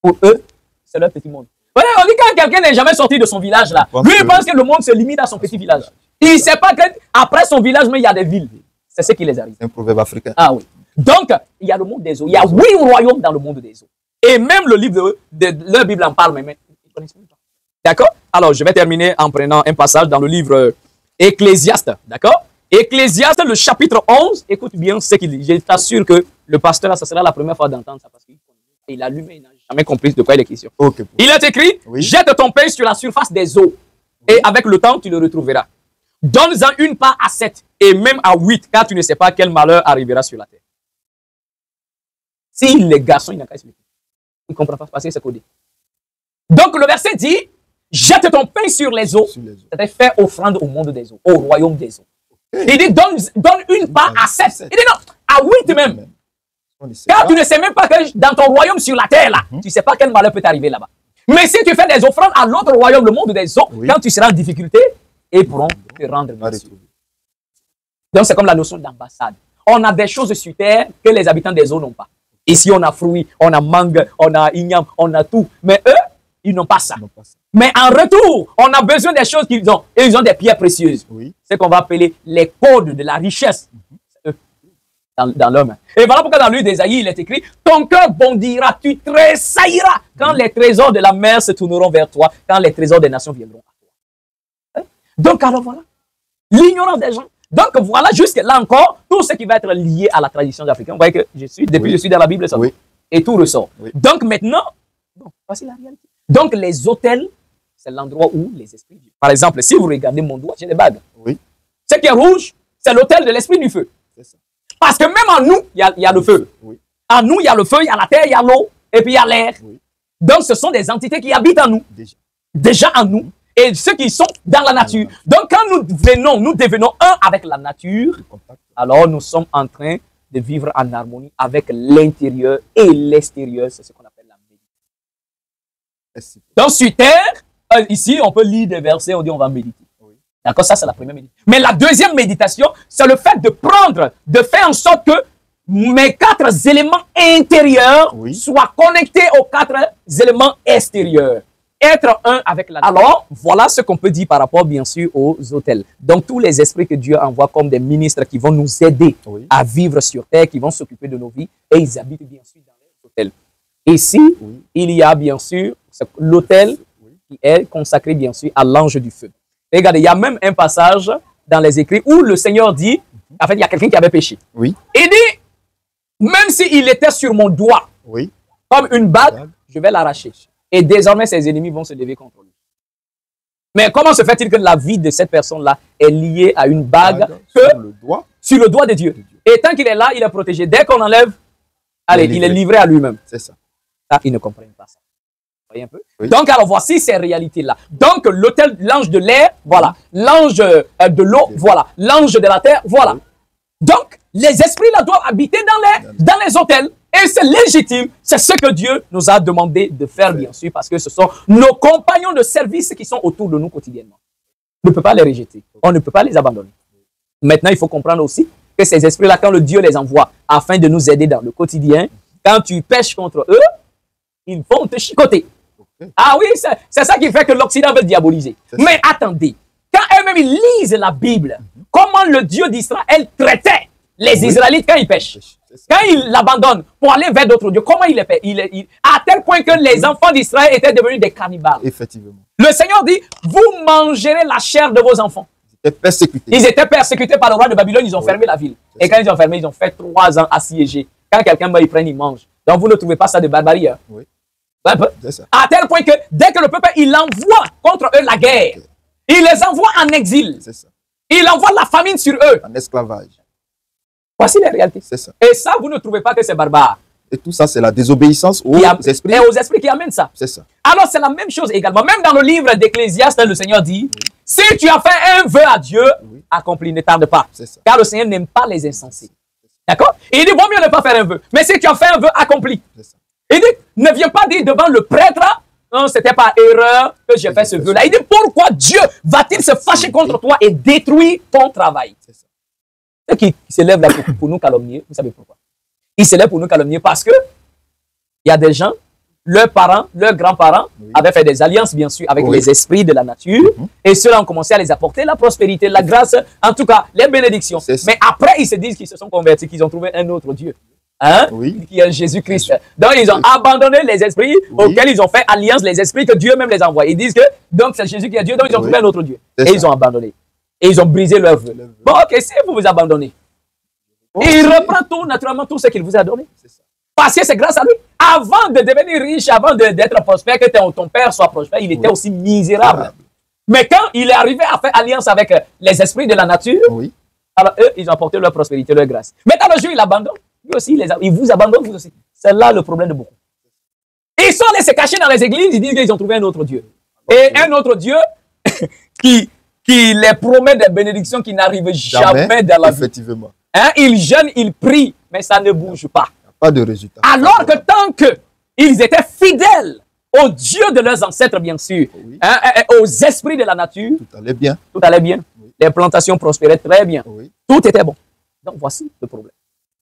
Pour eux, c'est leur petit monde. On dit quand quelqu'un n'est jamais sorti de son village, là, lui, il pense que le monde se limite à son petit village. Il ne sait pas qu'après son village, mais il y a des villes. C'est ce qui les arrive. C'est un proverbe africain. Ah oui. Donc, il y a le monde des eaux. Il y a 8 royaumes dans le monde des eaux. Et même le livre de leur Bible en parle, mais ils ne connaissent pas. D'accord? Alors, je vais terminer en prenant un passage dans le livre Ecclésiaste. D'accord? Ecclésiaste, le chapitre 11. Écoute bien ce qu'il dit. Je t'assure que le pasteur, ça sera la première fois d'entendre ça parce qu'il a lui-même, il n'a jamais compris de quoi il est question. Il est écrit, jette ton pain sur la surface des eaux et avec le temps, tu le retrouveras. Donne-en une part à 7 et même à 8, car tu ne sais pas quel malheur arrivera sur la terre. Si les garçons, ils n'ont qu'à expliquer. Ils ne comprennent pas parce que c'est codé. Donc le verset dit, jette ton pain sur les eaux. C'est-à-dire fais offrande au monde des eaux, au royaume des eaux. Il dit, donne une part à 7. Il dit non, à 8 même. Car tu ne sais même pas que dans ton royaume sur la terre, là, tu ne sais pas quel malheur peut t'arriver là-bas. Mais si tu fais des offrandes à l'autre royaume, le monde des eaux, quand tu seras en difficulté, ils pourront te rendre merci. Donc c'est comme la notion d'ambassade. On a des choses sur terre que les habitants des eaux n'ont pas. Ici, on a fruits, on a mangue, on a igname, on a tout. Mais eux, ils n'ont pas ça. Mais en retour, on a besoin des choses qu'ils ont. Et ils ont des pierres précieuses. C'est qu'on va appeler les codes de la richesse dans l'homme. Et voilà pourquoi dans le livre d'Ésaïe, il est écrit, ton cœur bondira, tu tressailliras quand les trésors de la mer se tourneront vers toi, quand les trésors des nations viendront à toi. Donc alors voilà, l'ignorance des gens. Donc voilà, jusque là encore, tout ce qui va être lié à la tradition africaine. Vous voyez que depuis je suis dans la Bible, ça et tout ressort. Donc maintenant, voici la réalité. Donc les autels, c'est l'endroit où les esprits vivent. Par exemple, si vous regardez mon doigt, j'ai des bagues. Ce qui est rouge, c'est l'autel de l'esprit du feu. Ça. Parce que même en nous, il y a le feu. En nous, il y a le feu, il y a la terre, il y a l'eau, et puis il y a l'air. Donc ce sont des entités qui habitent en nous. Déjà en nous. Et ceux qui sont dans la nature. Donc quand nous devenons un avec la nature, alors nous sommes en train de vivre en harmonie avec l'intérieur et l'extérieur. C'est ce qu'on appelle la méditation. Donc sur terre, ici on peut lire des versets, on dit on va méditer. D'accord, ça c'est la première méditation. Mais la deuxième méditation, c'est le fait de faire en sorte que mes 4 éléments intérieurs soient connectés aux 4 éléments extérieurs. Être un avec la nature. Alors, voilà ce qu'on peut dire par rapport, bien sûr, aux autels. Donc, tous les esprits que Dieu envoie comme des ministres qui vont nous aider à vivre sur terre, qui vont s'occuper de nos vies, et ils habitent, bien sûr, dans les autels. Ici, il y a, bien sûr, l'autel qui est consacré, bien sûr, à l'ange du feu. Regardez, il y a même un passage dans les Écrits où le Seigneur dit, en fait, il y a quelqu'un qui avait péché. Il dit, même s'il était sur mon doigt, comme une bague, je vais l'arracher. Et désormais, ses ennemis vont se lever contre lui. Mais comment se fait-il que la vie de cette personne-là est liée à une bague sur le doigt de Dieu? Et tant qu'il est là, il est protégé. Dès qu'on enlève, allez, il est livré à lui-même. C'est ça. Ça, ils ne comprennent pas ça. Vous voyez un peu? Donc, alors, voici ces réalités-là. Donc, l'autel, l'ange de l'air, voilà. L'ange de l'eau, voilà. L'ange de la terre, voilà. Donc, les esprits-là doivent habiter dans les autels. Et c'est légitime, c'est ce que Dieu nous a demandé de faire, bien sûr, parce que ce sont nos compagnons de service qui sont autour de nous quotidiennement. On ne peut pas les rejeter, on ne peut pas les abandonner. Maintenant, il faut comprendre aussi que ces esprits-là, quand le Dieu les envoie afin de nous aider dans le quotidien, quand tu pêches contre eux, ils vont te chicoter. Ah oui, c'est ça qui fait que l'Occident veut diaboliser. Mais attendez, quand eux-mêmes ils lisent la Bible, comment le Dieu d'Israël traitait les Israélites quand ils pêchent? Quand il l'abandonne pour aller vers d'autres dieux, comment il les fait? À tel point que les enfants d'Israël étaient devenus des cannibales. Effectivement. Le Seigneur dit, vous mangerez la chair de vos enfants. Ils étaient persécutés. Ils étaient persécutés par le roi de Babylone, ils ont fermé la ville. Et quand ils ont fermé, ils ont fait 3 ans assiégés. Quand quelqu'un meurt, ils prennent, ils mangent. Donc vous ne trouvez pas ça de barbarie. Hein? À tel point que dès que le peuple, il envoie contre eux la guerre, il les envoie en exil. Il envoie la famine sur eux. En esclavage. Voici les réalités. Ça. Et ça, vous ne trouvez pas que c'est barbare. Et tout ça, c'est la désobéissance aux esprits. Et aux esprits qui amènent ça. C'est ça. Alors, c'est la même chose également. Même dans le livre d'Ecclésiaste, le Seigneur dit, si tu as fait un vœu à Dieu, accomplis, ne tarde pas. Car le Seigneur n'aime pas les insensés. D'accord? Il dit, vaut mieux ne pas faire un vœu. Mais si tu as fait un vœu, accomplis. Il dit, ne viens pas dire devant le prêtre, non, c'était par erreur que j'ai fait ce vœu-là. Il dit, pourquoi Dieu va-t-il se fâcher contre toi et détruire ton travail? C'est ça. Ceux qui se lèvent là pour nous calomnier, vous savez pourquoi? Ils se lèvent pour nous calomnier parce que il y a des gens, leurs parents, leurs grands-parents avaient fait des alliances, bien sûr, avec les esprits de la nature. Et ceux-là ont commencé à les apporter la prospérité, la grâce, en tout cas, les bénédictions. Mais après, ils se disent qu'ils se sont convertis, qu'ils ont trouvé un autre Dieu. Hein? Qui est Jésus-Christ. Donc, ils ont abandonné les esprits auxquels ils ont fait alliance, les esprits que Dieu même les envoie. Ils disent que, donc, c'est Jésus qui est Dieu, donc ils ont trouvé un autre Dieu. Et ils ont abandonné. Et ils ont brisé leur vœu. Bon, ok, si vous vous abandonnez, il reprend tout, naturellement, tout ce qu'il vous a donné. Parce que c'est grâce à lui. Avant de devenir riche, avant d'être prospère, que ton père soit prospère, il était aussi misérable. Mais quand il est arrivé à faire alliance avec les esprits de la nature, alors eux, ils ont apporté leur prospérité, leur grâce. Mais dans le jour, il abandonne. Lui aussi, il vous abandonne, vous aussi. C'est là le problème de beaucoup. Ils sont allés se cacher dans les églises, ils disent qu'ils ont trouvé un autre Dieu. Et un autre Dieu qui les promet des bénédictions qui n'arrivent jamais dans la vie. Effectivement. Hein, ils jeûnent, ils prient, mais ça ne bouge pas. Pas de résultat. Alors que tant qu'ils étaient fidèles au Dieu de leurs ancêtres, bien sûr, Oui. hein, aux esprits de la nature, Tout allait bien. tout allait bien. Oui. Les plantations prospéraient très bien. Oui. Tout était bon. Donc voici le problème.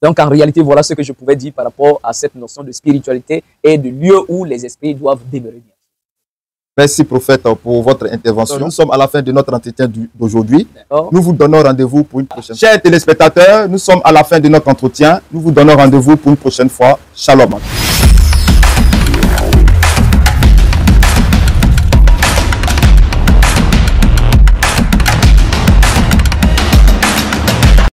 Donc en réalité, voilà ce que je pouvais dire par rapport à cette notion de spiritualité et de lieu où les esprits doivent demeurer bien. Merci, prophète, pour votre intervention. Nous sommes à la fin de notre entretien d'aujourd'hui. D'accord? Nous vous donnons rendez-vous pour une prochaine fois. Chers téléspectateurs, nous sommes à la fin de notre entretien. Nous vous donnons rendez-vous pour une prochaine fois. Shalom.